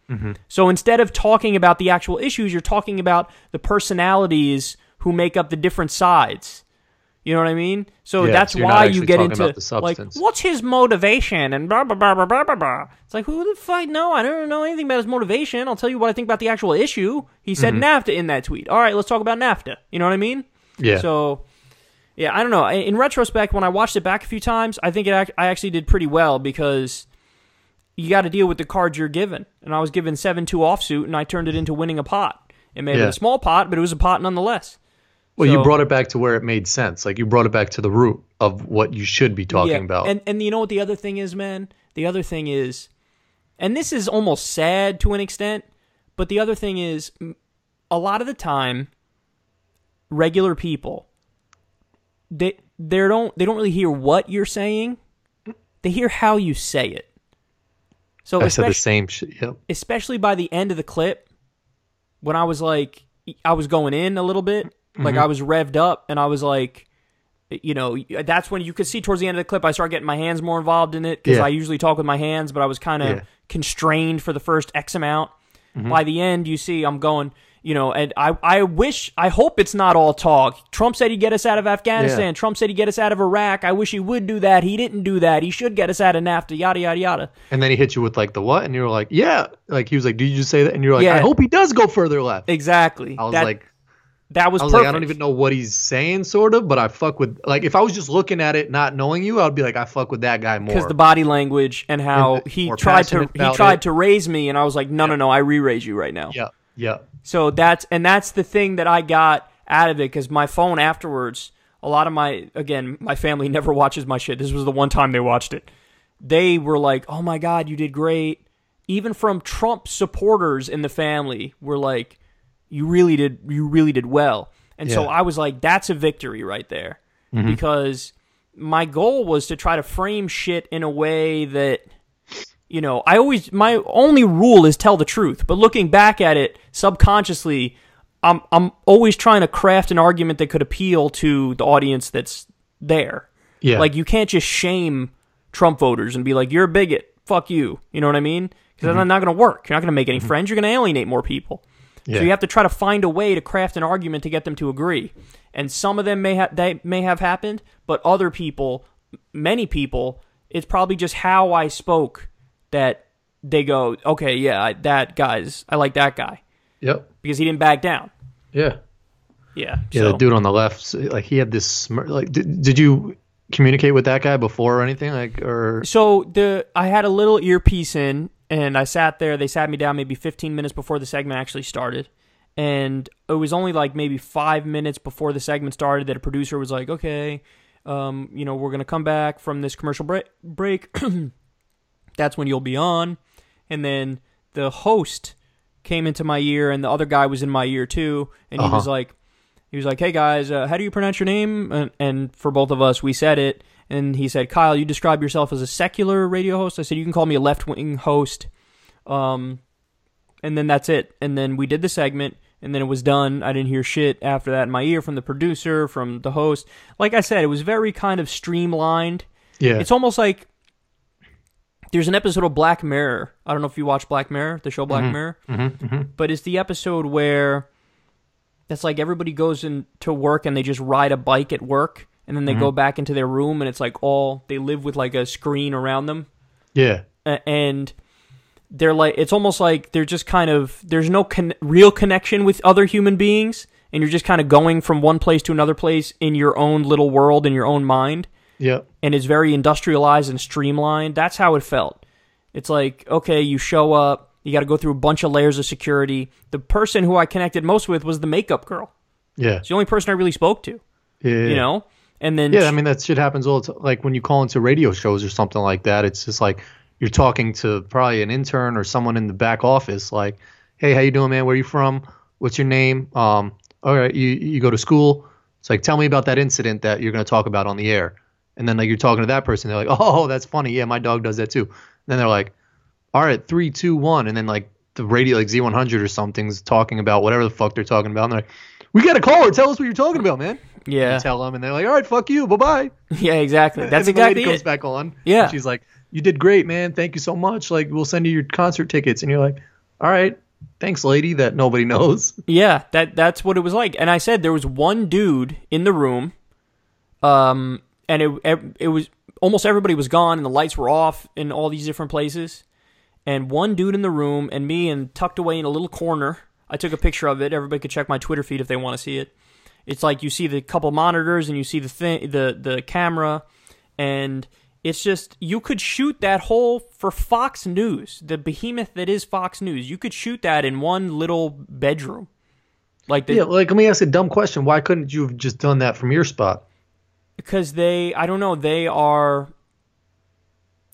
So instead of talking about the actual issues, you're talking about the personalities who make up the different sides. You know what I mean? So that's why you get into, like, what's his motivation and blah, blah, blah, blah, blah, blah. It's like, who the fuck? No, I don't know anything about his motivation. I'll tell you what I think about the actual issue. He said NAFTA in that tweet. All right, let's talk about NAFTA. You know what I mean? Yeah. So, yeah, I don't know. In retrospect, when I watched it back a few times, I think I actually did pretty well because you got to deal with the cards you're given. And I was given 7-2 offsuit, and I turned it into winning a pot. It may have been a small pot, but it was a pot nonetheless. Well, you brought it back to where it made sense. Like, you brought it back to the root of what you should be talking about. And you know what the other thing is, man? The other thing is, and this is almost sad to an extent, but the other thing is, a lot of the time, regular people, they don't really hear what you're saying. They hear how you say it. So I said the same shit. Yep. Especially by the end of the clip, when I was like, I was going in a little bit. Like, I was revved up, and I was like, you know, that's when you could see towards the end of the clip, I started getting my hands more involved in it, because I usually talk with my hands, but I was kind of constrained for the first X amount. By the end, you see I'm going, you know, and I hope it's not all talk. Trump said he'd get us out of Afghanistan. Trump said he'd get us out of Iraq. I wish he would do that. He didn't do that. He should get us out of NAFTA, yada, yada, yada. And then he hit you with, like, the what? And you were like, yeah. Like, he was like, did you just say that? And you're like, I hope he does go further left. Exactly. I was like... That was perfect. Like, I don't even know what he's saying, sort of, but I fuck with, like, if I was just looking at it, not knowing you, I'd be like, I fuck with that guy more. Because the body language and how he tried to raise me, and I was like, no, I re-raise you right now. Yeah. So that's the thing that I got out of it, because my phone afterwards, a lot of my family never watches my shit. This was the one time they watched it. They were like, oh my God, you did great. Even from Trump supporters in the family were like, you really did well. And so I was like, that's a victory right there. Because my goal was to try to frame shit in a way that, you know, my only rule is tell the truth. But looking back at it subconsciously, I'm always trying to craft an argument that could appeal to the audience that's there. Yeah. Like, you can't just shame Trump voters and be like, you're a bigot, fuck you. You know what I mean? Because that's not going to work. You're not going to make any friends. You're going to alienate more people. So you have to try to find a way to craft an argument to get them to agree. And some of them may have happened, but other people, many people, it's probably just how I spoke that they go, okay, yeah, I like that guy. Yep. Because he didn't back down. Yeah. Yeah. Yeah, so. The dude on the left, like, he had this smirk. Like, did you communicate with that guy before or anything? So I had a little earpiece in. And I sat there, they sat me down maybe 15 minutes before the segment actually started. And it was only like maybe 5 minutes before the segment started that a producer was like, okay, you know, we're going to come back from this commercial break. That's when you'll be on. And then the host came into my ear, and the other guy was in my ear too. And he was like, hey guys, how do you pronounce your name? And for both of us, we said it. And he said, Kyle, you describe yourself as a secular radio host. I said, you can call me a left-wing host. And then that's it. And then we did the segment, and then it was done. I didn't hear shit after that in my ear from the producer, from the host. Like I said, it was very kind of streamlined. Yeah. It's almost like there's an episode of Black Mirror. I don't know if you watch Black Mirror, the show Black Mirror. But it's the episode where it's like everybody goes into work and they just ride a bike at work, and then they go back into their room, and it's like they live with like a screen around them. Yeah. And they're like, it's almost like they're just kind of, there's no real connection with other human beings, and you're just kind of going from one place to another place in your own little world, in your own mind. Yeah. And it's very industrialized and streamlined. That's how it felt. It's like, okay, you show up, you got to go through a bunch of layers of security. The person who I connected most with was the makeup girl. Yeah. It's the only person I really spoke to. Yeah. You know? And then I mean, that shit happens all the time. Like when you call into radio shows or something like that, it's just like you're talking to probably an intern or someone in the back office, like, hey, how you doing, man? Where you from? What's your name? All right, you go to school. It's like, tell me about that incident that you're going to talk about on the air. And then like you're talking to that person, they're like, oh, that's funny. Yeah, my dog does that too. And then they're like, all right, 3, 2, 1. And then like the radio, like Z100 or something's talking about whatever the fuck they're talking about. And they're like, we got a caller. Tell us what you're talking about, man. Yeah. You tell them, and they're like, all right, fuck you. Bye-bye. Yeah, exactly. That's and the exactly lady comes it. back on. Yeah. And she's like, you did great, man. Thank you so much. Like, we'll send you your concert tickets. And you're like, all right, thanks, lady, that nobody knows. Yeah, that's what it was like. And I said there was one dude in the room, and it was almost everybody was gone, and the lights were off in all these different places. And one dude in the room, and me, and tucked away in a little corner. I took a picture of it. Everybody could check my Twitter feed if they want to see it. It's like you see the couple monitors, and you see the camera, and it's just, you could shoot that whole, for Fox News, the behemoth that is Fox News, you could shoot that in one little bedroom. Like let me ask a dumb question. Why couldn't you have just done that from your spot? Because I don't know,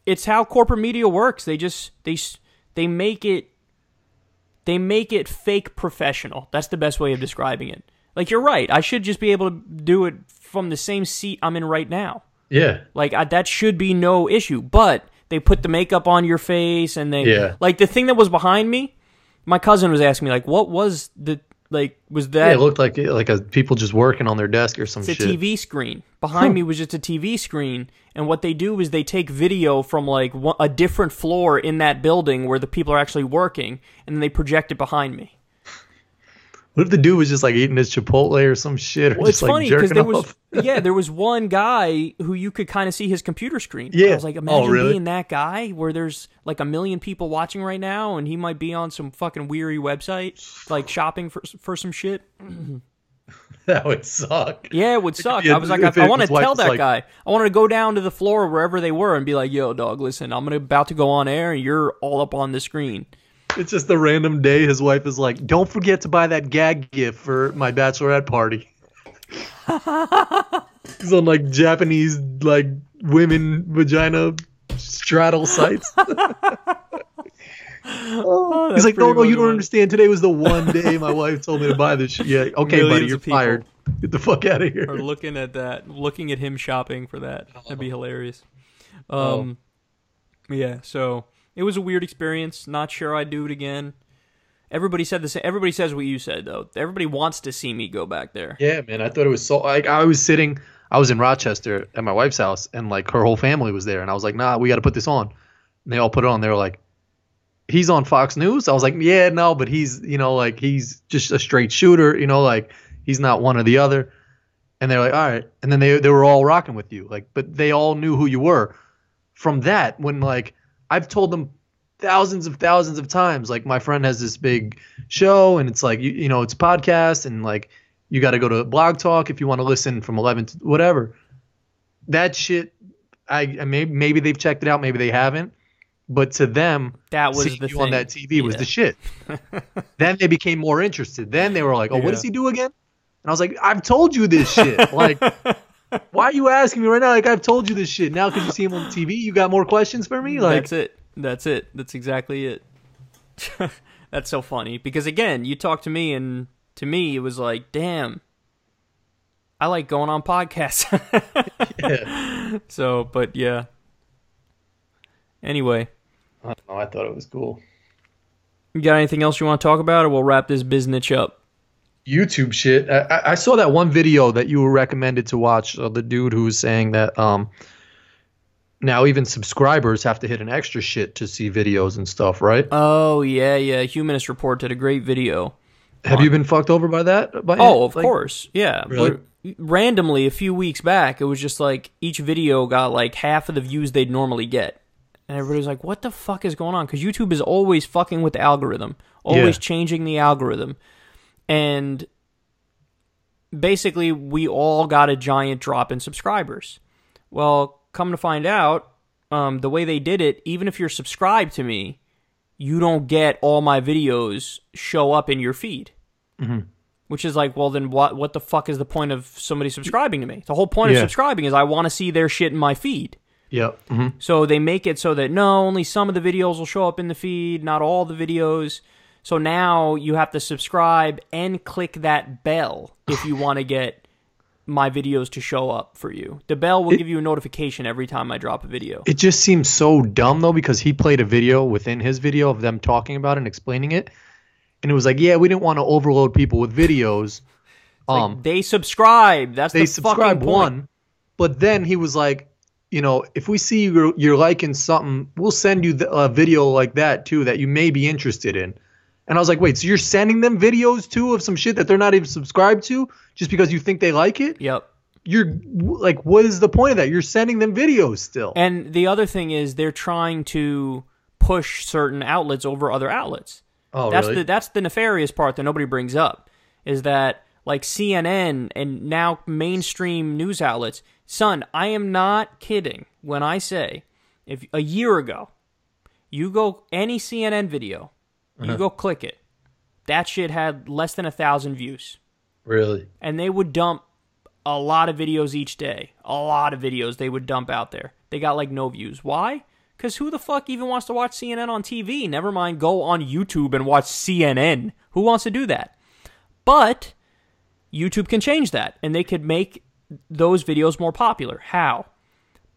it's how corporate media works. They make it fake professional. That's the best way of describing it. Like, you're right. I should just be able to do it from the same seat I'm in right now. Yeah. Like, that should be no issue. But they put the makeup on your face, and like, the thing that was behind me, my cousin was asking me, like, what was was that? Yeah, it looked like people just working on their desk or some shit. It's a TV screen. Behind me was just a TV screen, and what they do is they take video from, like, a different floor in that building where the people are actually working, and then they project it behind me. What if the dude was just like eating his Chipotle or some shit, or just like jerking off? There was one guy who you could kind of see his computer screen. Yeah. I was like, imagine being that guy where there's like 1 million people watching right now, and he might be on some fucking weary website, like shopping for some shit. That would suck. Yeah, it would suck. I was like, I want to tell that guy. I wanted to go down to the floor wherever they were and be like, yo, dog, listen, I'm about to go on air, and you're all up on the screen. It's just the random day his wife is like, don't forget to buy that gag gift for my bachelorette party. He's on like Japanese like women vagina straddle sites. He's like, no, you don't understand. Today was the one day my wife told me to buy this shit. Yeah, okay, buddy, you're fired. Get the fuck out of here. Or looking at him shopping for that. That'd be hilarious. Yeah, so it was a weird experience. Not sure I'd do it again. Everybody said the same. Everybody says what you said, though. Everybody wants to see me go back there. Yeah, man. I thought it was so. Like, I was in Rochester at my wife's house, and like her whole family was there, and I was like, nah, we got to put this on. And they all put it on. They were like, he's on Fox News. I was like, yeah, no, but he's, like he's just a straight shooter, like he's not one or the other. And they're like, all right. And then they were all rocking with you, like, but they all knew who you were. From that, when like I've told them thousands of times, like my friend has this big show, and it's like it's a podcast, and like you got to go to Blog Talk if you want to listen from 11 to whatever. That shit, maybe they've checked it out, maybe they haven't, but to them, that was seeing the you thing on that TV was the shit. Then they became more interested. Then they were like, "Oh, what does he do again?" And I was like, "I've told you this shit. Like, why are you asking me right now? Like, I've told you this shit. Now, because you see him on TV, you got more questions for me?" Like, That's it. That's exactly it. That's so funny because again, you talk to me, and to me, it was like, damn, I like going on podcasts. yeah. So, but yeah. Anyway. I don't know. I thought it was cool. You got anything else you want to talk about, or we'll wrap this business up? YouTube shit. I saw that one video that you were recommended to watch. The dude who was saying that now even subscribers have to hit an extra shit to see videos and stuff, right? Oh, yeah. Humanist Report did a great video. Have you been fucked over by that? Of course. Yeah. Really? Randomly, a few weeks back, it was just like each video got like half of the views they'd normally get. And everybody was like, what the fuck is going on? Because YouTube is always fucking with the algorithm. Always changing the algorithm. And basically, we all got a giant drop in subscribers. Well, come to find out, the way they did it, even if you're subscribed to me, you don't get all my videos show up in your feed. Mm-hmm. Which is like, well, then what the fuck is the point of somebody subscribing to me? The whole point of subscribing is I want to see their shit in my feed. Yep. Mm-hmm. So they make it so that, no, only some of the videos will show up in the feed, not all the videos. So now you have to subscribe and click that bell if you want to get my videos to show up for you. The bell will give you a notification every time I drop a video. It just seems so dumb, though, because he played a video within his video of them talking about it and explaining it. And it was like, yeah, we didn't want to overload people with videos. Like they subscribe. That's the fucking point. One. But then he was like, you know, if we see you're liking something, we'll send you a video like that, too, that you may be interested in. And I was like, wait, so you're sending them videos, too, of some shit that they're not even subscribed to just because you think they like it? Yep. You're like, what is the point of that? You're sending them videos still. And the other thing is they're trying to push certain outlets over other outlets. Oh, really? That's the nefarious part that nobody brings up, is that like CNN and now mainstream news outlets, son, I am not kidding when I say if a year ago you go any CNN video, you go click it, that shit had less than 1,000 views. Really? And they would dump a lot of videos each day. A lot of videos they would dump out there. They got like no views. Why? Because who the fuck even wants to watch CNN on TV? Never mind go on YouTube and watch CNN. Who wants to do that? But YouTube can change that, and they could make those videos more popular. How?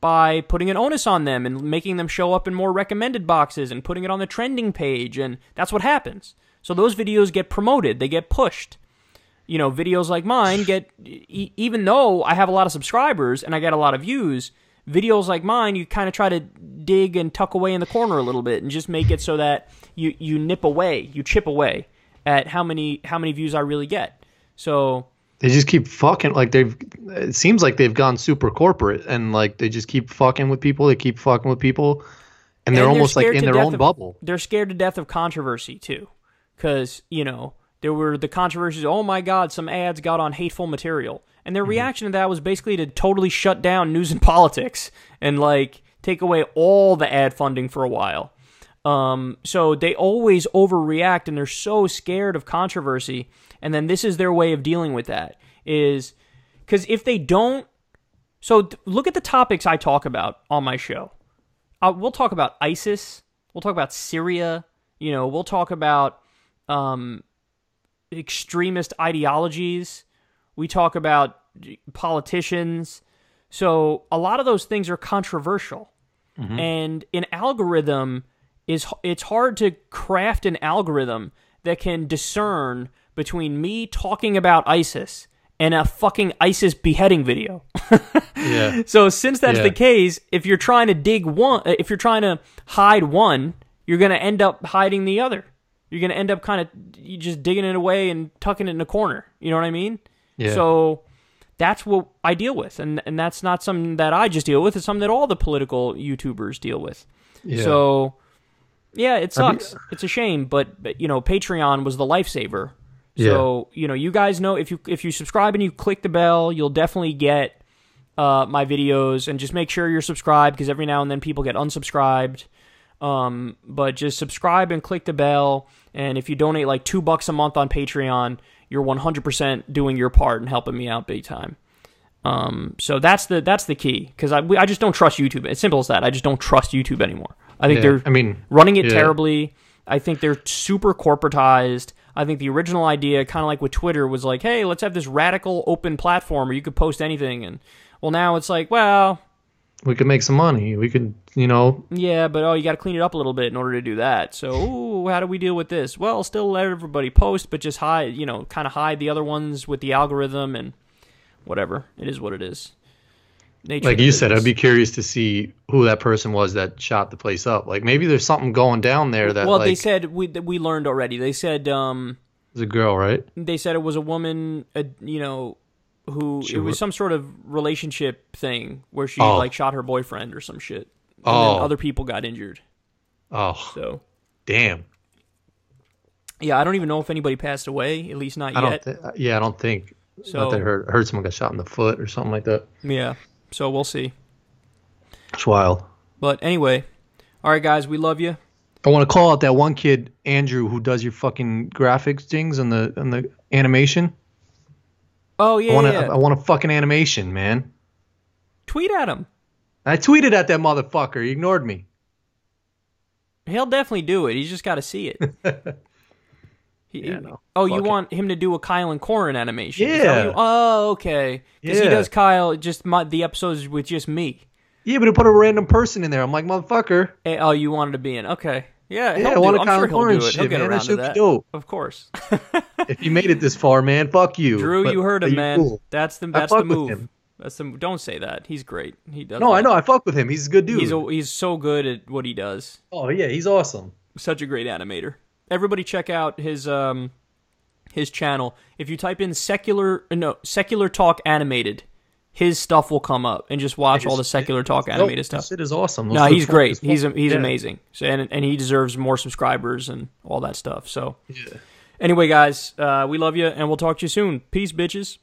By putting an onus on them and making them show up in more recommended boxes and putting it on the trending page, and that's what happens. So those videos get promoted. They get pushed. You know, videos like mine get, even though I have a lot of subscribers and I get a lot of views, videos like mine, you kind of try to dig and tuck away in the corner a little bit and just make it so that you chip away at how many views I really get. So they just keep fucking, like it seems like they've gone super corporate and like they just keep fucking with people. They keep fucking with people and they're almost like in their own bubble. They're scared to death of controversy too. Because, you know, there were the controversies, oh my God, some ads got on hateful material. And their reaction to that was basically to totally shut down news and politics and like take away all the ad funding for a while. So they always overreact and they're so scared of controversy. And then this is their way of dealing with that, is because if they don't, so look at the topics I talk about on my show. We'll talk about ISIS. We'll talk about Syria. You know, we'll talk about extremist ideologies. We talk about politicians. So a lot of those things are controversial. Mm-hmm. And an algorithm it's hard to craft an algorithm that can discern between me talking about ISIS and a fucking ISIS beheading video. Yeah. So since that's the case, if you're trying to hide one, you're going to end up hiding the other. You're going to end up kind of just digging it away and tucking it in a corner. You know what I mean? Yeah. So that's what I deal with. And that's not something that I just deal with. It's something that all the political YouTubers deal with. Yeah. So, yeah, it sucks. It's a shame. But, you know, Patreon was the lifesaver. So, you know, you guys know if you subscribe and you click the bell, you'll definitely get my videos. And just make sure you're subscribed because every now and then people get unsubscribed. But just subscribe and click the bell. And if you donate like $2 a month on Patreon, you're 100% doing your part and helping me out big time. So that's the key, because I just don't trust YouTube. It's simple as that. I just don't trust YouTube anymore. I think they're running it terribly. I think they're super corporatized. I think the original idea, kind of like with Twitter, was like, hey, let's have this radical open platform where you could post anything. And well, now it's like, well, we could make some money. We could, Yeah, but you got to clean it up a little bit in order to do that. So, how do we deal with this? Well, still let everybody post, but just hide, kind of hide the other ones with the algorithm and whatever. It is what it is. Nature like you said, I'd be curious to see who that person was that shot the place up. Like, maybe there's something going down there that. Well, they said we learned already. They said it was a girl, right? They said it was a woman. Who it was some sort of relationship thing where she like shot her boyfriend or some shit. And then other people got injured. Oh, so damn. Yeah, I don't even know if anybody passed away. At least not yet. I don't think. So not that I heard someone got shot in the foot or something like that. Yeah. So we'll see. It's wild. But anyway, all right, guys, we love you. I want to call out that one kid, Andrew, who does your fucking graphics things on the animation. Oh yeah, I want a fucking animation, man. Tweet at him. I tweeted at that motherfucker. He ignored me. He'll definitely do it. He's just got to see it. No. Oh, you want him to do a Kyle and Corin animation? Yeah. Okay. Because he does Kyle, just the episodes with just me. Yeah, but he put a random person in there. I'm like, motherfucker. Hey, you wanted to be in. Okay. Yeah, I want a Kyle sure and Corin he'll shit, He'll get man. around That to should that. be dope. Of course. If you made it this far, man, fuck you. Drew, you heard him, man. Cool. That's the move. Him. Don't say that. He's great. He does. No, I know. I fuck with him. He's a good dude. He's so good at what he does. Oh yeah, he's awesome. Such a great animator. Everybody check out his channel. If you type in secular talk animated, his stuff will come up, and just watch all the secular talk animated stuff. It is awesome. No, he's great. He's amazing. So and he deserves more subscribers and all that stuff. So anyway, guys, we love you, and we'll talk to you soon. Peace, bitches.